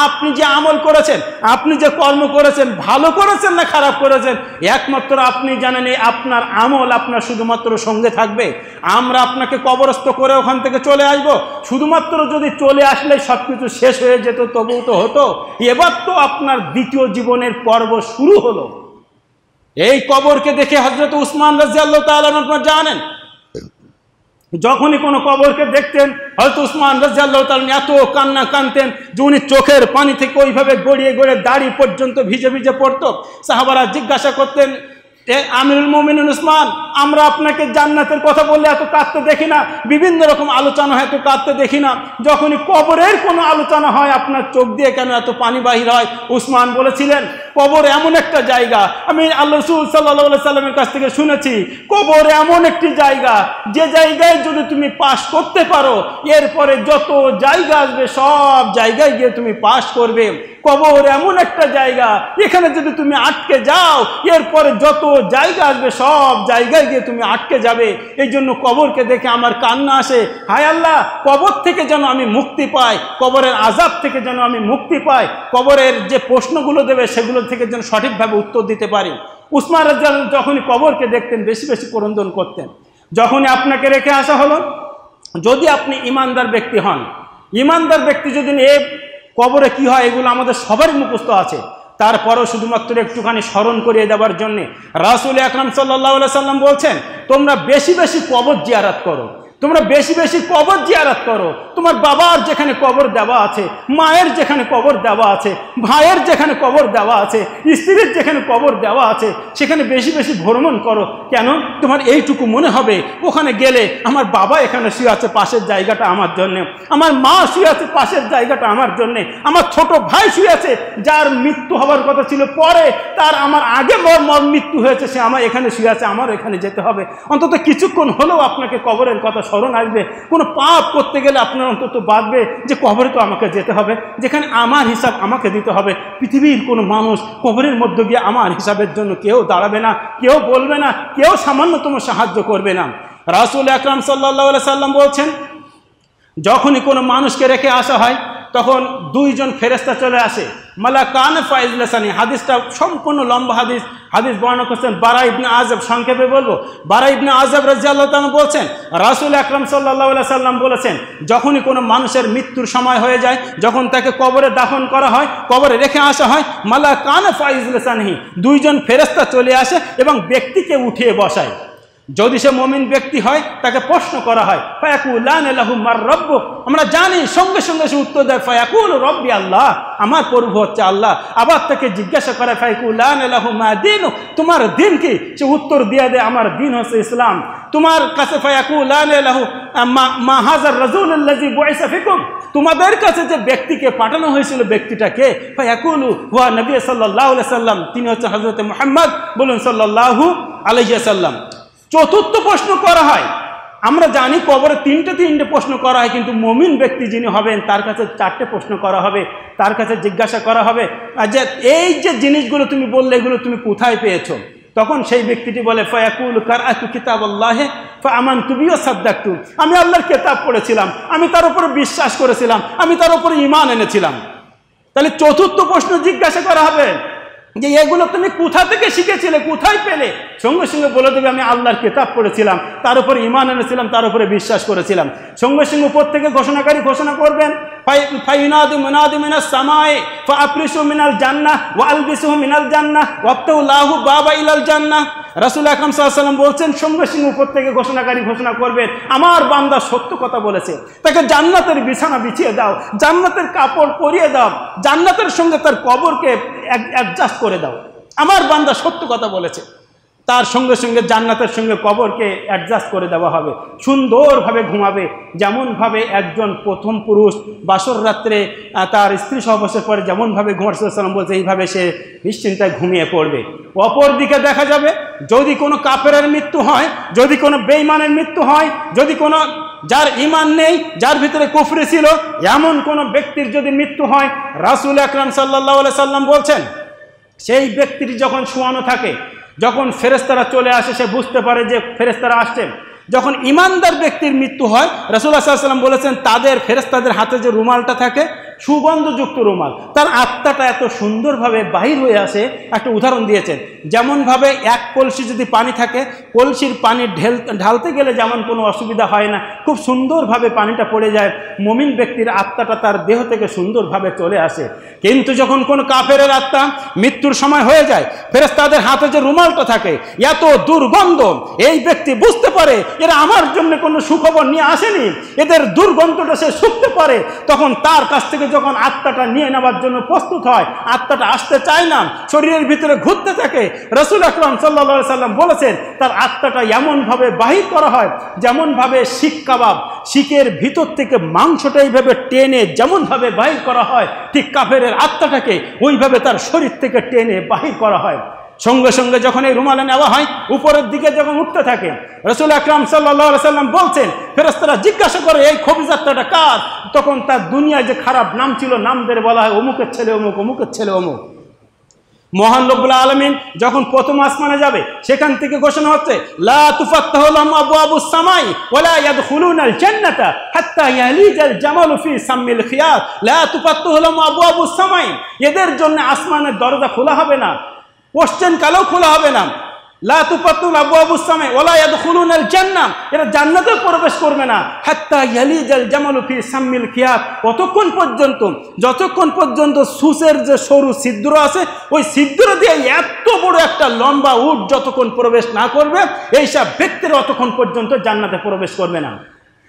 আপনি যে আমল করেছেন, আপনি যে কর্ম করেছেন, ভালো করেছেন না খারাপ করেছেন, একমাত্র আপনি জানেন। আপনার আমল আপনার শুধুমাত্র সঙ্গে থাকবে। আমরা আপনাকে কবরস্থ করে ওখান থেকে চলে আসব, শুধুমাত্র যদি চলে আসলে সব কিছু শেষ হয়ে যেত তবুও তো হতো। এবার তো আপনার দ্বিতীয় জীবনের পর্ব শুরু হলো। এই কবরকে দেখে হযরত উসমান রাদিয়াল্লাহু তাআলা আপনারা জানেন, যখনই কোনো কবরকে দেখতেন, হযরত উসমান রাদিয়াল্লাহু তাআলা এত কান্না কাঁদতেন যে উনি চোখের পানি থেকে ওইভাবে গড়িয়ে গড়িয়ে দাড়ি পর্যন্ত ভিজে ভিজে পড়তো। সাহাবারা জিজ্ঞাসা করতেন, আমিরুল মুমিনিন উসমান, আমরা আপনাকে জান্নাতের কথা বললে এত কাঁদতে দেখি না, বিভিন্ন রকম আলোচনা হয়, এত কাঁদতে দেখি না, যখনই কবরের কোনো আলোচনা হয় আপনার চোখ দিয়ে কেন এত পানি বাহির হয়? উসমান বলেছিলেন, কবর এমন একটা জায়গা, আমি আল্লাহ রাসূল সাল্লাল্লাহু আলাইহি সাল্লামের কাছ থেকে শুনেছি, কবর এমন একটি জায়গা, যে জায়গায় যদি তুমি পাস করতে পারো, এরপরে যত জায়গা আসবে সব জায়গায় গিয়ে তুমি পাস করবে। কবর এমন একটা জায়গা, এখানে যদি তুমি আটকে যাও, এরপরে যত জায়গা আসবে সব জায়গায় গিয়ে তুমি আটকে যাবে। এই জন্য কবরকে দেখে আমার কান্না আসে, হায় আল্লাহ, কবর থেকে যেন আমি মুক্তি পাই, কবরের আযাব থেকে যেন আমি মুক্তি পাই, কবরের যে প্রশ্নগুলো দেবে সেগুলো থেকে যেন সঠিকভাবে উত্তর দিতে পারি। উসমান রাদিয়াল্লাহু আনহু যখনই কবরকে দেখতেন বেশি বেশি ক্রন্দন করতেন। যখনই আপনাকে রেখে আসা হলো, যদি আপনি ইমানদার ব্যক্তি হন, ইমানদার ব্যক্তি যদি কবরে কি হয় এগুলো আমাদের সবারই মুখস্থ আছে, তারপরেও শুধুমাত্র একটুখানি স্মরণ করিয়ে দেওয়ার জন্যে রাসূল আকরাম সাল্লাল্লাহু আলাইহি সাল্লাম বলছেন, তোমরা বেশি বেশি কবর জিয়ারত করো, তোমরা বেশি বেশি কবর জিয়ারত করো। তোমার বাবার যেখানে কবর দেওয়া আছে, মায়ের যেখানে কবর দেওয়া আছে, ভাইয়ের যেখানে কবর দেওয়া আছে, স্ত্রীর যেখানে কবর দেওয়া আছে, সেখানে বেশি বেশি ভ্রমণ করো। কেন? তোমার এইটুকু মনে হবে ওখানে গেলে আমার বাবা এখানে শুয়ে আছে, পাশের জায়গাটা আমার জন্যে, আমার মা শুয়ে আছে, পাশের জায়গাটা আমার জন্যে, আমার ছোট ভাই শুয়ে আছে, যার মৃত্যু হওয়ার কথা ছিল পরে, তার আমার আগে মৃত্যু হয়েছে, সে আমার এখানে শুয়ে আছে, আমার এখানে যেতে হবে। অন্তত কিছুক্ষণ হলেও আপনাকে কবরের কথা স্মরণ আসবে, কোনো পাপ করতে গেলে আপনার অন্তত বাঁধবে যে কবরে তো আমাকে যেতে হবে, যেখানে আমার হিসাব আমাকে দিতে হবে। পৃথিবীর কোনো মানুষ কবরের মধ্যে গিয়ে আমার হিসাবের জন্য কেউ দাঁড়াবে না, কেউ বলবে না, কেউ সামান্যতম সাহায্য করবে না। রাসূল আকরাম সাল্লাল্লাহু আলাইহি সাল্লাম বলছেন, যখনই কোনো মানুষকে রেখে আসা হয় তখন দুইজন ফেরেশতা চলে আসে, মালাকান ফাইজলাসানি। হাদিসটা সম্পূর্ণ লম্বা হাদিস, হাদিস বর্ণনা করছেন বারা ইবনে আযাব। সংক্ষেপে বলবো, বারা ইবনে আযাব রাদিয়াল্লাহু তাআলা বলছেন, রাসূল আকরাম সাল্লাল্লাহু আলাইহি সাল্লাম বলেছেন, যখনই কোনো মানুষের মৃত্যুর সময় হয়ে যায়, যখন তাকে কবরে দাফন করা হয়, কবরে রেখে আসা হয়, মালাকান ফাইজলাসানি, দুইজন ফেরেশতা চলে আসে এবং ব্যক্তিকে উঠিয়ে বসায়। যদি সে মুমিন ব্যক্তি হয় তাকে প্রশ্ন করা হয়, ফায়াকুলান লাহু মার রাব্বুক। আমরা জানি সঙ্গে সঙ্গে সে উত্তর দেয়, ফায়াকুল রব্বি আল্লাহ, আমার প্রভু হচ্ছে আল্লাহ। আবার তাকে জিজ্ঞাসা করে, ফায়াকুলান লাহু মা দীনু, তোমার দিন কি? সে উত্তর দিয়ে দেয়, আমার দিন হচ্ছে ইসলাম। তোমার কাছে ফায়াকুলান লাহু মা হাযার রাসূলুল্লাযী বুইসা ফিকুম, তোমাদের কাছে যে ব্যক্তিকে পাঠানো হয়েছিল ব্যক্তিটা কে? ফায়াকুলু হুয়া নবী সাল্লাল্লাহু আলাইহি সাল্লাম, তিনি হচ্ছে হযরত মুহাম্মদ, বলুন সাল্লাল্লাহু আলাইহি সাল্লাম। চতুর্থ প্রশ্ন করা হয়। আমরা জানি কবরে তিনটে প্রশ্ন করা হয়, কিন্তু মুমিন ব্যক্তি যিনি হবেন তার কাছে 4টে প্রশ্ন করা হবে। তার কাছে জিজ্ঞাসা করা হবে যে এই যে জিনিসগুলো তুমি বললে এগুলো তুমি কোথায় পেয়েছো? তখন সেই ব্যক্তিটি বলে, ফায়াকুল কারাতু কিতাবাল্লাহি ফাআমানতু বিহি ওয়া সাদ্দাকতু, আমি আল্লাহর কিতাব পড়েছিলাম, আমি তার উপরে বিশ্বাস করেছিলাম, আমি তার উপরে ঈমান এনেছিলাম। তাহলে চতুর্থ প্রশ্ন জিজ্ঞাসা করা হবে যে এগুলো তুমি কোথা থেকে শিখেছিলে, কোথায় পেলে? সঙ্গে সঙ্গে বলে দেবে, আমি আল্লাহর কিতাব পড়েছিলাম, তার উপরে ঈমান এনেছিলাম, তার উপরে বিশ্বাস করেছিলাম। সঙ্গে সঙ্গে উপর থেকে ঘোষণাকারী ঘোষণা করবেন, ফায়ুনাদি মুনাদি মিনাস সামাই ফাআফরিশু মিনাল জান্নাহ ওয়া আলবিসুহু মিনাল জান্নাহ ওয়াফতাহু লাহু বাবা ইলাল জান্নাহ। রাসূল আকরাম সাল্লাল্লাহু আলাইহি ওয়াসাল্লাম বলছেন, সঙ্গে সঙ্গে উপর থেকে ঘোষণাকারী ঘোষণা করবেন, আমার বান্দা সত্য কথা বলেছে, তাকে জান্নাতের বিছানা বিছিয়ে দাও, জান্নাতের কাপড় পরিয়ে দাও, জান্নাতের সঙ্গে তার কবরকে অ্যাডজাস্ট করে দাও। আমার বান্দা সত্য কথা বলেছে। তার সঙ্গে সঙ্গে জান্নাতের সঙ্গে কবরকে অ্যাডজাস্ট করে দেওয়া হবে, সুন্দরভাবে ঘুমাবে। যেমনভাবে একজন প্রথম পুরুষ বাসর রাত্রে তার স্ত্রী সহবাসের পরে যেমনভাবে ঘুমাচ্ছিলাম বলছে, এইভাবে সে নিশ্চিন্তায় ঘুমিয়ে পড়বে। অপর দিকে দেখা যাবে, যদি কোনো কাফেরের মৃত্যু হয়, যদি কোনো বেঈমানের মৃত্যু হয়, যদি কোনো যার ঈমান নেই, যার ভিতরে কুফরি ছিল, এমন কোনো ব্যক্তির যদি মৃত্যু হয়, রাসূল আকরাম সাল্লাল্লাহু আলাইহি সাল্লাম বলছেন, সেই ব্যক্তিটি যখন শোয়ানো থাকে, যখন ফেরেশতারা চলে আসে, সে বুঝতে পারে যে ফেরেশতারা আসছেন। যখন ঈমানদার ব্যক্তির মৃত্যু হয়, রাসূলুল্লাহ সাল্লাল্লাহু আলাইহি ওয়াসাল্লাম বলেছেন, তাদের ফেরেশতাদের হাতে যে রুমালটা থাকে, সুগন্ধযুক্ত রুমাল, তার আত্মাটা এত সুন্দরভাবে বাহির হয়ে আসে। একটা উদাহরণ দিয়েছেন, যেমনভাবে এক কলসি যদি পানি থাকে, কলসির পানি ঢালতে গেলে যেমন কোনো অসুবিধা হয় না, খুব সুন্দরভাবে পানিটা পড়ে যায়, মুমিন ব্যক্তির আত্মাটা তার দেহ থেকে সুন্দরভাবে চলে আসে। কিন্তু যখন কোনো কাফেরের আত্মা মৃত্যুর সময় হয়ে যায়, ফেরেশতাদের হাতে যে রুমালটা থাকে এত দুর্গন্ধ, এই ব্যক্তি বুঝতে পারে এরা আমার জন্য কোনো সুখবর নিয়ে আসেনি, এদের দুর্গন্ধটা সে শুকতে পারে। তখন তার কাছ থেকে যখন আত্মাটা নিয়ে নেওয়ার জন্য প্রস্তুত হয়, আত্মাটা আসতে চায় না, শরীরের ভিতরে ঘুরতে থাকে। রাসূল আকরাম সাল্লাল্লাহু আলাইহি সাল্লাম বলেছেন, তার আত্মাটা এমনভাবে বাহির করা হয় যেমনভাবে শিক কাবাব, শিকের ভিতর থেকে মাংসটা এইভাবে টেনে যেমনভাবে বাহির করা হয়, ঠিক কাফেরের আত্মাটাকে ওইভাবে তার শরীর থেকে টেনে বাহির করা হয়। সঙ্গে সঙ্গে যখন এই রুমালে নেওয়া হয়, উপরের দিকে যখন উঠতে থাকে, রাসূল আকরাম সাল্লাল্লাহু আলাইহি সাল্লাম বলছেন, ফেরেশতারা জিজ্ঞাসা করে, এই খবিজাতটা কার? তখন তার দুনিয়ায় যে খারাপ নাম ছিল, নামদের বলা হয় অমুকের ছেলে অমুক, অমুকের ছেলে অমুক। মহান রব্বুল আলামিন যখন প্রথম আসমানে যাবে, সেখান থেকে ঘোষণা হচ্ছে, লা তুফাত্তাহু লাহুম আবওয়াবুস সামাই ওয়া লা ইয়াদখুলুনাল জান্নাতা হাত্তা ইয়ালিজাল জামালু ফি সাম্মিল খিয়াত। লা তুফাত্তাহু লাহুম আবওয়াবুস সামাই, এদের জন্য আসমানের দরজা খোলা হবে না, পশ্চিম কালেও খোলা হবে না। লা তুফাত্তাহু আবওয়াবুস সামাই ওয়া লা ইয়াদখুলুনাল জান্নাহ, এরা জান্নাতে প্রবেশ করবে না। হাত্তা ইয়ালিজাল জামালু ফি সাম্মিল খিয়াত, যতক্ষণ পর্যন্ত সুসের যে সরু ছিদ্র আছে, ওই ছিদ্র দিয়ে এত বড় একটা লম্বা উট যতক্ষণ প্রবেশ না করবে, এইসব ব্যক্তিরা অতক্ষণ পর্যন্ত জান্নাতে প্রবেশ করবে না।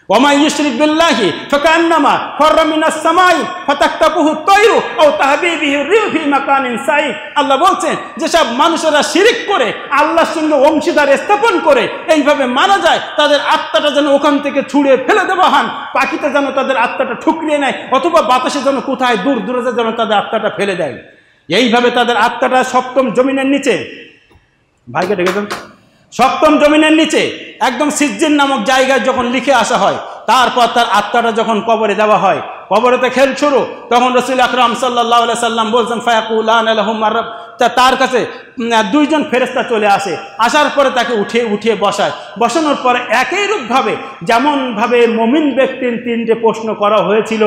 ওয়ামা ইউশরিক বিল্লাহি ফাকান্নামা ফাররা মিনাস সামাই ফাতাকতাফুহু তায়রু আও তাহবি বিহি রিহু ফি মাকানিন সাই। আল্লাহ বলছেন, যেসব মানুষেরা শিরিক করে, আল্লাহর সঙ্গে অংশীদার স্থাপন করে এইভাবে মারা যায়, তাদের আত্মাটা যেন ওখান থেকে ছুঁড়ে ফেলে দেওয়া হয়, পাখিতে যেন তাদের আত্মাটা ঠুকরিয়ে নেয়, অথবা বাতাসে যেন কোথায় দূর দূরে যেন তাদের আত্মাটা ফেলে দেয়। এইভাবে তাদের আত্মাটা সপ্তম জমিনের নিচে, ভাইকে ডেকে দেন, সপ্তম জমিনের নিচে একদম সিজ্জিন নামক জায়গায় যখন লিখে আসা হয়, তারপর তার আত্মাটা যখন কবরে দেওয়া হয়, কবরেতে খেল শুরু, তখন রাসূল আকরাম সাল্লাল্লাহু আলাইহি সাল্লাম বলছেন ফায়াকুলানা লাহুম মাররাব, তার কাছে দুইজন ফেরেশতা চলে আসে, আসার পরে তাকে উঠিয়ে বসায়, বসানোর পরে একই রূপভাবে যেমনভাবে মুমিন ব্যক্তির তিনটে প্রশ্ন করা হয়েছিল,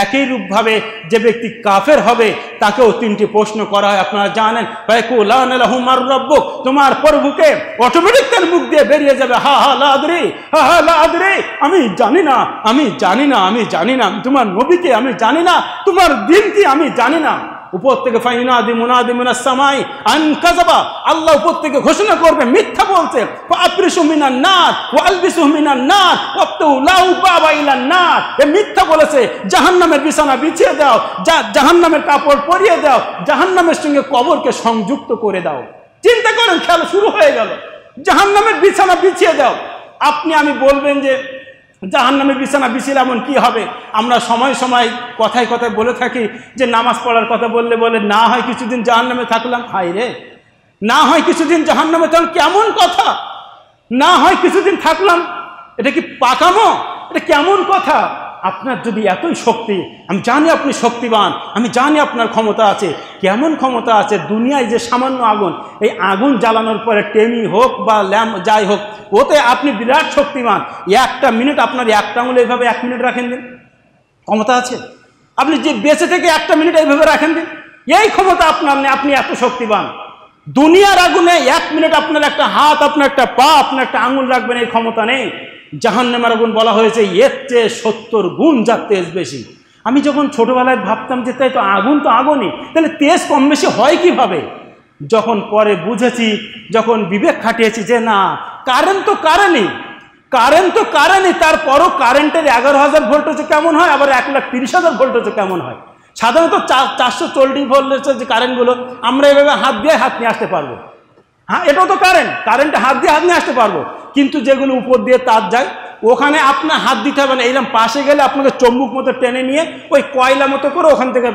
একই রূপভাবে যে ব্যক্তি কাফের হবে তাকেও তিনটি প্রশ্ন করা হয়। আপনারা জানেন ফায়াকুলানা লাহুম মাররাব্বুক, তোমার প্রভুকে, অটোমেটিক তার মুখ দিয়ে বেরিয়ে যাবে হা হা লা আদরি, হা হা লা আদরি, আমি জানি না, আমি জানি না, আমি জানি না, তোমার নবীকে আমি জানি না, তোমার দিন কি আমি জানি না। উপর থেকে ফাইনাদি মুনাদি মিনাস সামাই আন কাযাবা, আল্লাহ উপর থেকে ঘোষণা করবে মিথ্যা বলছে, ফাআফরিশু মিনান নার ওয়া আলবিসু মিনান নার ওয়াক্তু লাউ বাবা ইলান নার, এ মিথ্যা বলেছে, জাহান্নামের বিছানা বিছিয়ে দাও, জাহান্নামের কাপড় পরিয়ে দাও, জাহান্নামের সঙ্গে কবরকে সংযুক্ত করে দাও। চিন্তা করেন, খেলা শুরু হয়ে গেল, জাহান্নামের বিছানা বিছিয়ে দাও। আপনি আমি বলবেন যে জাহান্নামের বিছানা বিছিয়ে এমন কি হবে? আমরা সময় সময় কথায় কথায় বলে থাকি যে নামাজ পড়ার কথা বললে বলে না হয় কিছুদিন জাহান্নামে থাকলাম। হায় রে, না হয় কিছুদিন জাহান্নামে থাকলাম, কেমন কথা? না হয় কিছুদিন থাকলাম, এটা কি পাকামো? এটা কেমন কথা? আপনার যদি এতই শক্তি, আমি জানি আপনি শক্তিবান, আমি জানি আপনার ক্ষমতা আছে, কেমন ক্ষমতা আছে? দুনিয়ায় যে সামান্য আগুন, এই আগুন জ্বালানোর পরে টেমি হোক বা ল্যাম্প যাই হোক, ওতে আপনি বিরাট শক্তিমান। একটা মিনিট আপনার একটা আঙুল এইভাবে 1 মিনিট রাখেন দিন, ক্ষমতা আছে? আপনি যে বেঁচে থেকে 1টা মিনিট এইভাবে রাখেন দিন, এই ক্ষমতা আপনার নেই, আপনি এত শক্তিবান। দুনিয়ার আগুনে 1 মিনিট আপনার একটা হাত, আপনার একটা পা, আপনার একটা আঙুল রাখবেন, এই ক্ষমতা নেই। জাহান্নামের আগুন বলা হয়েছে এর চেয়ে 70 গুণ যার তেজ বেশি। আমি যখন ছোটবেলায় ভাবতাম যে তাই তো আগুন তো আগুনই, তাহলে তেজ কম বেশি হয় কিভাবে? যখন পরে বুঝেছি, যখন বিবেক খাটিয়েছি যে না, কারেন্ট তো কারেন্টই, তারপরও কারেন্টের 11,000 ভোল্টেজে কেমন হয়, আবার 1,30,000 ভোল্টেজে কেমন হয়। সাধারণত 440 ভোল্টেজের যে কারেন্টগুলো আমরা এভাবে হাত নিয়ে আসতে পারবো। হ্যাঁ, এটাও তো কারেন্টে হাত নিয়ে আসতে পারবো, কিন্তু যেগুলো উপর দিয়ে তার যায় ওখানে আপনার হাত দিতে হবে না, এইরকম পাশে গেলে আপনাকে চম্বুক মতো টেনে নিয়ে ওই কয়লা মতো করে ওখান থেকে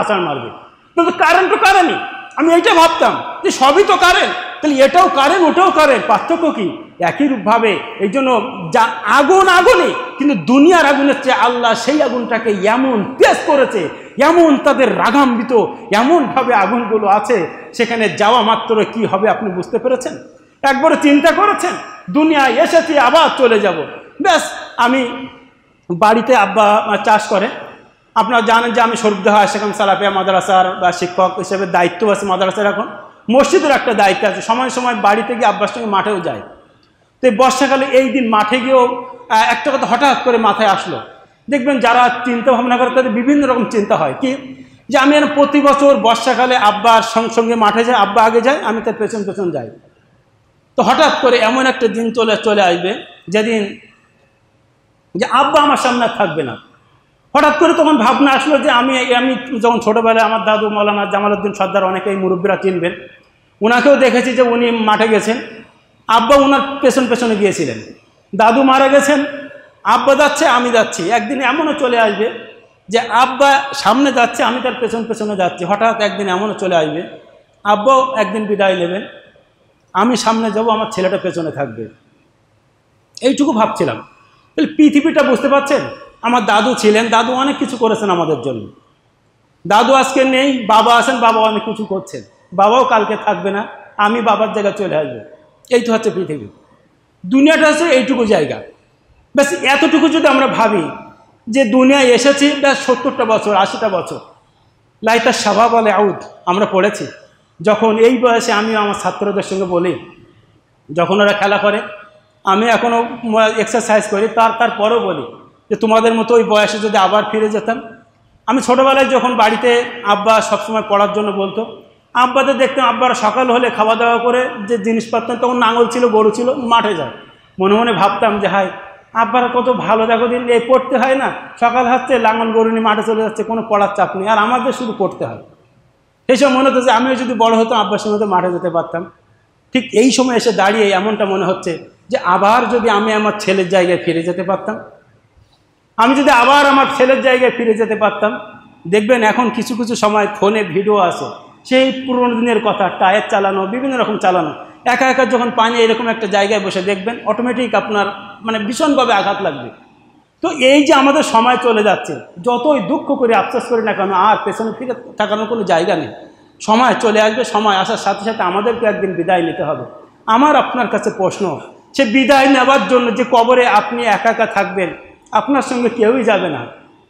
আছাড় মারবে। কিন্তু কারেন্ট তো কারেন্টই। আমি এইটা ভাবতাম যে সবই তো কারেন্ট, তাহলে এটাও কারেন্ট ওটাও কারেন্ট, পার্থক্য কি? একই রূপভাবে এই জন্য যা আগুনই, কিন্তু দুনিয়ার আগুনের চেয়ে আল্লাহ সেই আগুনটাকে এমন তেজ করেছে, এমন তাদের রাগান্বিত, এমনভাবে আগুনগুলো আছে, সেখানে যাওয়া মাত্র কি হবে আপনি বুঝতে পেরেছেন? একবারে চিন্তা করেছেন দুনিয়ায় এসেছি আবার চলে যাব, ব্যাস। আমি বাড়িতে আব্বা চাষ করে, আপনারা জানেন যে আমি শরীফদহ আশিকান সালাফিয়া মাদ্রাসার বা শিক্ষক হিসেবে দায়িত্ব আছে মাদ্রাসার, এখন মসজিদের একটা দায়িত্ব আছে। সময় সময় বাড়িতে গিয়ে আব্বার সঙ্গে মাঠেও যায়। তো এই বর্ষাকালে এই দিন মাঠে গিয়েও একটা কথা হঠাৎ করে মাথায় আসলো, দেখবেন যারা চিন্তা ভাবনা করে তাদের বিভিন্ন রকম চিন্তা হয় কি, যে আমি প্রতি বছর বর্ষাকালে আব্বার সঙ্গে মাঠে যাই, আব্বা আগে যায়, আমি তার পেছন পেছন যাই। তো হঠাৎ করে এমন একটা দিন চলে আসবে যেদিন যে আব্বা আমার সামনে থাকবে না। হঠাৎ করে তখন ভাবনা আসলো যে আমি যখন ছোটোবেলায় আমার দাদু মৌলানা জামালউদ্দিন সর্দার, অনেকেই মুরব্বীরা চিনবেন, ওনাকেও দেখেছি যে উনি মাঠে গেছেন, আব্বা ওনার পেছনে গিয়েছিলেন। দাদু মারা গেছেন, আব্বা যাচ্ছে, আমি যাচ্ছি। একদিন এমনও চলে আসবে যে আব্বা সামনে যাচ্ছে, আমি তার পেছনে যাচ্ছি। হঠাৎ একদিন এমনও চলে আসবে আব্বাও একদিন বিদায় নেবেন, আমি সামনে যাব, আমার ছেলেটা পেছনে থাকবে। এইটুকু ভাবছিলাম। তাহলে পৃথিবীটা বুঝতে পারছেন? আমার দাদু ছিলেন, দাদু অনেক কিছু করেছেন আমাদের জন্য। দাদু আজকে নেই, বাবা আছেন, বাবাও অনেক কিছু করছেন। বাবাও কালকে থাকবে না, আমি বাবার জায়গায় চলে আসবো। এই তো হচ্ছে পৃথিবী, দুনিয়াটা হচ্ছে এইটুকু জায়গা। ব্যাস এতটুকু যদি আমরা ভাবি যে দুনিয়ায় এসেছি ব্যাস 70টা বছর 80টা বছর, লাইতার স্বভাব আলে আউদ আমরা পড়েছি। যখন এই বয়সে আমি আমার ছাত্রদের সঙ্গে বলি, যখন ওরা খেলা করে, আমি এখনও এক্সারসাইজ করি, তারপরেও বলি যে তোমাদের মতো ওই বয়সে যদি আবার ফিরে যেতাম। আমি ছোটোবেলায় যখন বাড়িতে আব্বা সবসময় পড়ার জন্য বলতো, আব্বাদের দেখতাম আব্বারা সকাল হলে খাওয়া দাওয়া করে যে জিনিসপত্র, তখন নাঙল ছিল, গরু ছিল, মাঠে যায়। মনে মনে ভাবতাম যে হাই আব্বারা কত ভালো, দেখো দিন এই পড়তে হয় না, সকাল হচ্ছে লাঙল গরু নিয়ে মাঠে চলে যাচ্ছে, কোনো পড়ার চাপ নেই, আর আমাদের শুধু পড়তে হয়। সেই সময় মনে হতো যে আমিও যদি বড় হতাম আব্বার সঙ্গে মাঠে যেতে পারতাম। ঠিক এই সময় এসে দাঁড়িয়ে এমনটা মনে হচ্ছে যে আবার যদি আমি আমার ছেলের জায়গায় ফিরে যেতে পারতাম, আমি যদি আবার আমার ছেলের জায়গায় ফিরে যেতে পারতাম। দেখবেন এখন কিছু সময় ফোনে ভিডিও আসে, সেই পুরোনো দিনের কথা, টায়ার চালানো, বিভিন্ন রকম চালানো, একা একা যখন পানি এরকম একটা জায়গায় বসে দেখবেন, অটোমেটিক আপনার মানে ভীষণভাবে আঘাত লাগবে। তো এই যে আমাদের সময় চলে যাচ্ছে, যতই দুঃখ করে আফসোস করি না কেন, আর পেছনে ফিরে তাকানোর কোনো জায়গা নেই। সময় চলে আসবে, সময় আসার সাথে সাথে আমাদেরকে একদিন বিদায় নিতে হবে। আমার আপনার কাছে প্রশ্ন, সে বিদায় নেওয়ার জন্য যে কবরে আপনি একা একা থাকবেন, আপনার সঙ্গে কেউই যাবে না,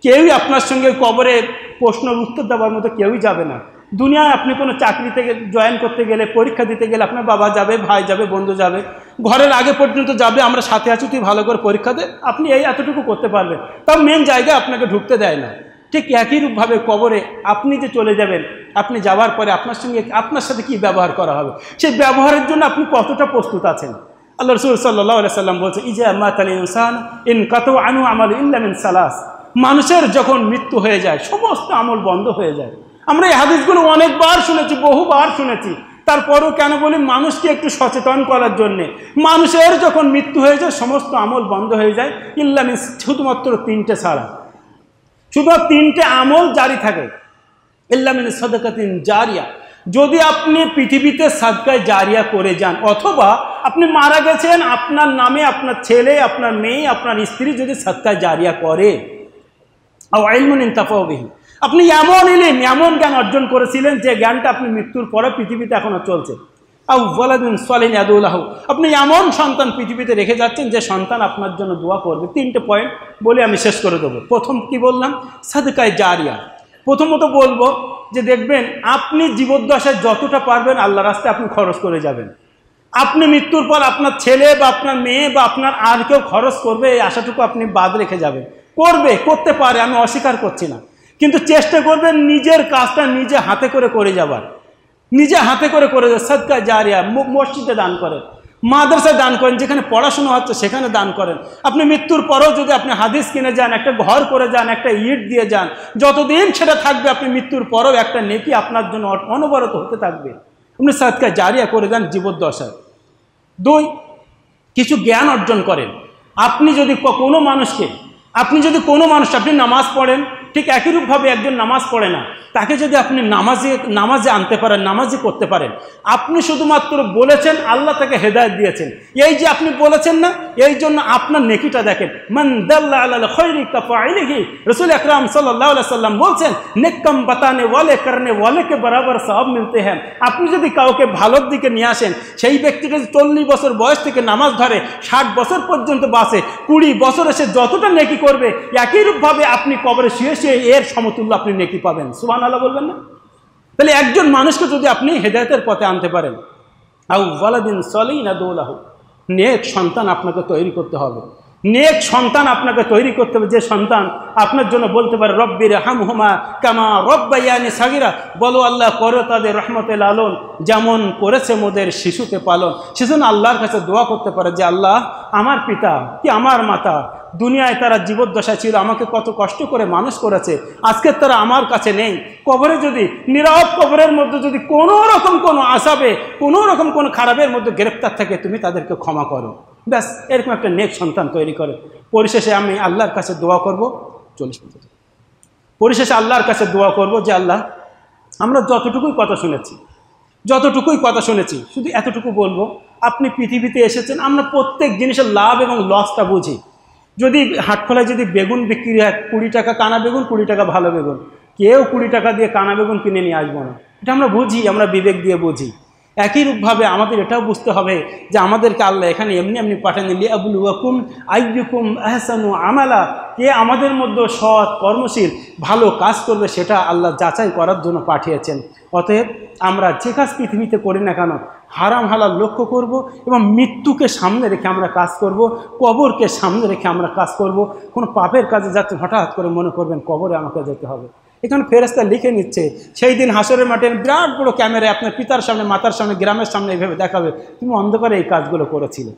কেউই আপনার সঙ্গে কবরে প্রশ্নের উত্তর দেওয়ার মতো কেউই যাবে না। দুনিয়ায় আপনি কোনো চাকরিতে জয়েন করতে গেলে, পরীক্ষা দিতে গেলে আপনার বাবা যাবে, ভাই যাবে, বন্ধু যাবে, ঘরের আগে পর্যন্ত যাবে, আমরা সাথে আছি, তুই ভালো করে পরীক্ষা দে, আপনি এই এতটুকু করতে পারবেন, তাও মেন জায়গায় আপনাকে ঢুকতে দেয় না। ঠিক একই রূপভাবে কবরে আপনি যে চলে যাবেন, আপনি যাওয়ার পরে আপনার সঙ্গে আপনার সাথে কি ব্যবহার করা হবে, সেই ব্যবহারের জন্য আপনি কতটা প্রস্তুত আছেন। আল্লাহ রাসূল সাল্লাল্লাহু আলাইহি সাল্লাম বলছে, ইজা মাতাল ইনসান ইনকাতা আনহু আমালু ইল্লা মিন সালাস। মানুষের যখন মৃত্যু হয়ে যায়, সমস্ত আমল বন্ধ হয়ে যায়। আমরা এই হাদিসগুলো অনেকবার শুনেছি, বহুবার শুনেছি, তারপরও কেন বলি, মানুষকে একটু সচেতন করার জন্যে। মানুষের যখন মৃত্যু হয়ে যায়, সমস্ত আমল বন্ধ হয়ে যায়, ইল্লা মিন, শুধুমাত্র তিনটে ছাড়া, শুধু তিনটে আমল জারি থাকে। ইল্লা মিন সাদাকাতিন জারিয়া, যদি আপনি পৃথিবীতে সাদকায়ে জারিয়া করে যান, অথবা আপনি মারা গেছেন, আপনার নামে আপনার ছেলে, আপনার মেয়ে, আপনার স্ত্রী যদি সাদকায়ে জারিয়া করে, আও ইলমুন ইনতাফাউ বিহি, আপনি এমন ইলম, এমন জ্ঞান অর্জন করেছিলেন যে জ্ঞানটা আপনি মৃত্যুর পরে পৃথিবীতে এখনো চলছে, আও ওয়ালাদুন সালিহুন ইয়াদউ লাহু, আপনি এমন সন্তান পৃথিবীতে রেখে যাচ্ছেন যে সন্তান আপনার জন্য দোয়া করবে। তিনটে পয়েন্ট বলে আমি শেষ করে দেবো। প্রথম কি বললাম? সাদকায়ে জারিয়া। প্রথমত বলবো যে দেখবেন, আপনি জীবদ্দশায় যতটা পারবেন আল্লাহর রাস্তায় আপনি খরচ করে যাবেন। আপনি মৃত্যুর পর আপনার ছেলে বা আপনার মেয়ে বা আপনার আর কেউ খরচ করবে, এই আশাটুকু আপনি বাদ রেখে যাবেন। করতে পারে, আমি অস্বীকার করছি না, কিন্তু চেষ্টা করবেন নিজের কাজটা নিজে হাতে করে যাবার, নিজে হাতে করে সাদকায়ে জারিয়া। মসজিদে দান করেন, মাদ্রাসায় দান করেন, যেখানে পড়াশোনা হচ্ছে সেখানে দান করেন। আপনি মৃত্যুর পরেও যদি আপনি হাদিস কিনে যান, একটা ঘর করে যান, একটা ইট দিয়ে যান, যতদিন সেটা থাকবে আপনি মৃত্যুর পরেও একটা নেকি আপনার জন্য অনবরত হতে থাকবে। আপনি সাদকায়ে জারিয়া করে যান জীবদ্দশায়। 2, কিছু জ্ঞান অর্জন করেন। আপনি যদি কোনো মানুষকে, আপনি নামাজ পড়েন, ঠিক একই রূপভাবে একজন নামাজ পড়ে না, তাকে যদি আপনি নামাজে আনতে পারেন, নামাজি করতে পারেন, আপনি শুধুমাত্র বলেছেন, আল্লাহ তাকে হেদায়েত দিয়েছেন। এই যে আপনি বলেছেন না, এই জন্য আপনার নেকিটা দেখেন। মান দাল্লা আলাল খায়রি কাফাইলিহি, রাসূল আকরাম সাল্লাল্লাহু আলাইহি সাল্লাম বলছেন, নেককাম বাতানে ওয়ালে করনে ওয়ালে কে বরাবর সওয়াব মিলতে হ্যাঁ। আপনি যদি কাউকে ভালোর দিকে নিয়ে আসেন, সেই ব্যক্তিটা 40 বছর বয়স থেকে নামাজ ধরে 60 বছর পর্যন্ত বাঁচে, 20 বছর এসে যতটা নেকি করবে, একই রূপভাবে আপনি কবরে শুয়ে এর সমতুল্য আপনি নেকি পাবেন। সুবহানাল্লাহ বলবেন না? তাহলে একজন মানুষকে যদি আপনি হেদায়েতের পথে আনতে পারেন, আও ওয়ালাদিন সালিহিন ইয়াদউ লাহু, নেক সন্তান আপনাকে তৈরি করতে হবে। নেক সন্তান আপনাকে তৈরি করতে হবে, যে সন্তান আপনার জন্য বলতে পারে, রব্বির হামহুমা কামা রব্বায়ানি সাগীরা। বলো, আল্লাহ করো তাদের রহমতে লালন, যেমন করেছে মোদের শিশুতে পালন। সেজন্য আল্লাহর কাছে দোয়া করতে পারে যে, আল্লাহ, আমার পিতা কি আমার মাতা দুনিয়ায় তারা জীবদ্দশা ছিল, আমাকে কত কষ্ট করে মানুষ করেছে, আজকে তারা আমার কাছে নেই। কবরে যদি, নীরব কবরের মধ্যে যদি কোনো রকম কোনো আযাবে, কোনো রকম কোনো খারাপের মধ্যে গ্রেফতার থাকে, তুমি তাদেরকে ক্ষমা করো। ব্যাস, এরকম একটা নেক সন্তান তৈরি করে। পরিশেষে আমি আল্লাহর কাছে দোয়া করব, 40 মিনিট। পরিশেষে আল্লাহর কাছে দোয়া করব যে, আল্লাহ, আমরা যতটুকুই কথা শুনেছি, শুধু এতটুকু বলবো, আপনি পৃথিবীতে এসেছেন, আমরা প্রত্যেক জিনিসের লাভ এবং লসটা বুঝি। যদি হাটখোলায় যদি বেগুন বিক্রি হয়, 20 টাকা কানা বেগুন, 20 টাকা ভালো বেগুন, কেউ 20 টাকা দিয়ে কানা বেগুন কিনে নিয়ে আসবো না। এটা আমরা বুঝি, আমরা বিবেক দিয়ে বুঝি। একই রূপভাবে আমাদের এটাও বুঝতে হবে যে আমাদেরকে আল্লাহ এখানে এমনি পাঠাননি, লিয়াবলুয়াকুম আইয়ুকুম আহসানু আমালা, কে আমাদের মধ্যে সৎ, কর্মশীল, ভালো কাজ করবে সেটা আল্লাহ যাচাই করার জন্য পাঠিয়েছেন। অতএব আমরা যে কাজ পৃথিবীতে করি না কেন, হারাম হালাল লক্ষ্য করব এবং মৃত্যুকে সামনে রেখে আমরা কাজ করব, কবরকে সামনে রেখে আমরা কাজ করব। কোনো পাপের কাজে যাচ্ছে, হঠাৎ করে মনে করবেন কবরে আমাকে যেতে হবে, এখানে ফেরেশতা লিখে নিচ্ছে, সেই দিন হাসরের মাঠে বিরাট বড় ক্যামেরায় আপনার পিতার সামনে, মাতার সামনে, গ্রামের সামনে এইভাবে দেখাবে, তুমি অন্ধকারে এই কাজগুলো করেছিলে,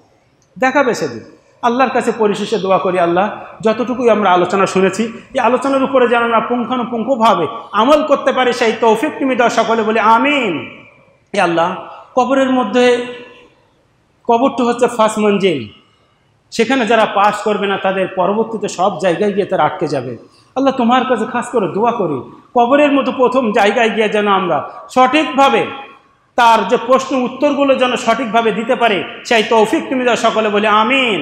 দেখাবে সেদিন। আল্লাহর কাছে পরিশেষে দোয়া করি, আল্লাহ, যতটুকুই আমরা আলোচনা শুনেছি, এই আলোচনার উপরে যেন আমরা পুঙ্খানুপুঙ্খভাবে আমল করতে পারি, সেই তৌফিক তুমি দাও, সকলে বলি আমিন। এ আল্লাহ, কবরের মধ্যে, কবরটা হচ্ছে ফার্স্ট মঞ্জিল, সেখানে যারা পাস করবে না তাদের পরবর্তীতে সব জায়গায় গিয়ে তারা আটকে যাবে। আল্লাহ, তোমার কাছে খাস করে দোয়া করি, কবরের মতো প্রথম জায়গায় গিয়ে যেন আমরা সঠিকভাবে তার যে প্রশ্ন উত্তরগুলো যেন সঠিকভাবে দিতে পারে সেই তৌফিক তুমি দাও, সকলে বলে আমিন।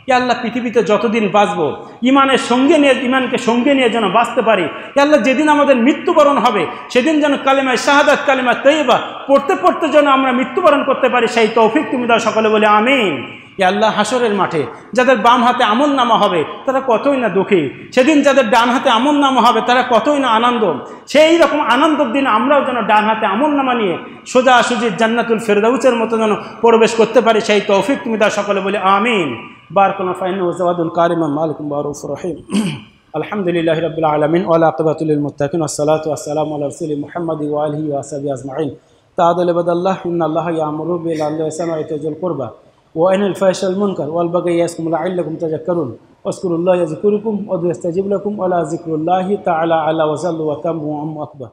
ইয়া আল্লাহ, পৃথিবীতে যতদিন বাঁচবো ইমানকে সঙ্গে নিয়ে যেন বাঁচতে পারি। ইয়া আল্লাহ, যেদিন আমাদের মৃত্যুবরণ হবে সেদিন যেন কালিমায়ে শাহাদাত, কালিমা তৈয়বা পড়তে পড়তে যেন আমরা মৃত্যুবরণ করতে পারি, সেই তৌফিক তুমি দাও, সকলে বলে আমিন। ইয়া আল্লাহ, হাসরের মাঠে যাদের বাম হাতে আমলনামা হবে তারা কতই না দুঃখী, সেদিন যাদের ডান হাতে আমলনামা হবে তারা কতই না আনন্দ। সেই রকম আনন্দের দিন আমরাও যেন ডান হাতে আমলনামা নিয়ে সোজাসুজি জান্নাতুল ফেরদাউসের মতো যেন প্রবেশ করতে পারি, সেই তৌফিক তুমি দাও, সকলে বলে আমিন। বারাকাল্লাহু ফাইন্নাহু জাওয়াদুল কারিম মালিকুম বারুফুর রহিম। আলহামদুলিল্লাহি রাব্বিল আলামিন ওয়া আকিবাতুল লিল মুত্তাকিন ওয়াসসালাতু ওয়াসসালামু আলা রাসূলি মুহাম্মাদি ওয়া আলিহি ওয়া সাহবিহি আজমাইন। তাআদাল ইবাদাল্লাহ, ইন্নাল্লাহা ইয়া'মুরু বিল আদলি ওয়াস ইহসানি ওয়া ইতা'i যিল কুরবা ওয়া ইয়ানহা আনিল ফাহশা'i ওয়াল মুনকার ওয়াল বাগyi ইয়া'iযকুম লা'আল্লাকুম তাযাক্কারুন ওয়াজকুরুল্লাহা ইয়াযকুরুকুম ওয়া ইয়াস্তাজিব লাকুম ওয়া লা যিকরুল্লাহি তাআলা আলা ওয়া সাল্লু ওয়া তাম্মু আকবার।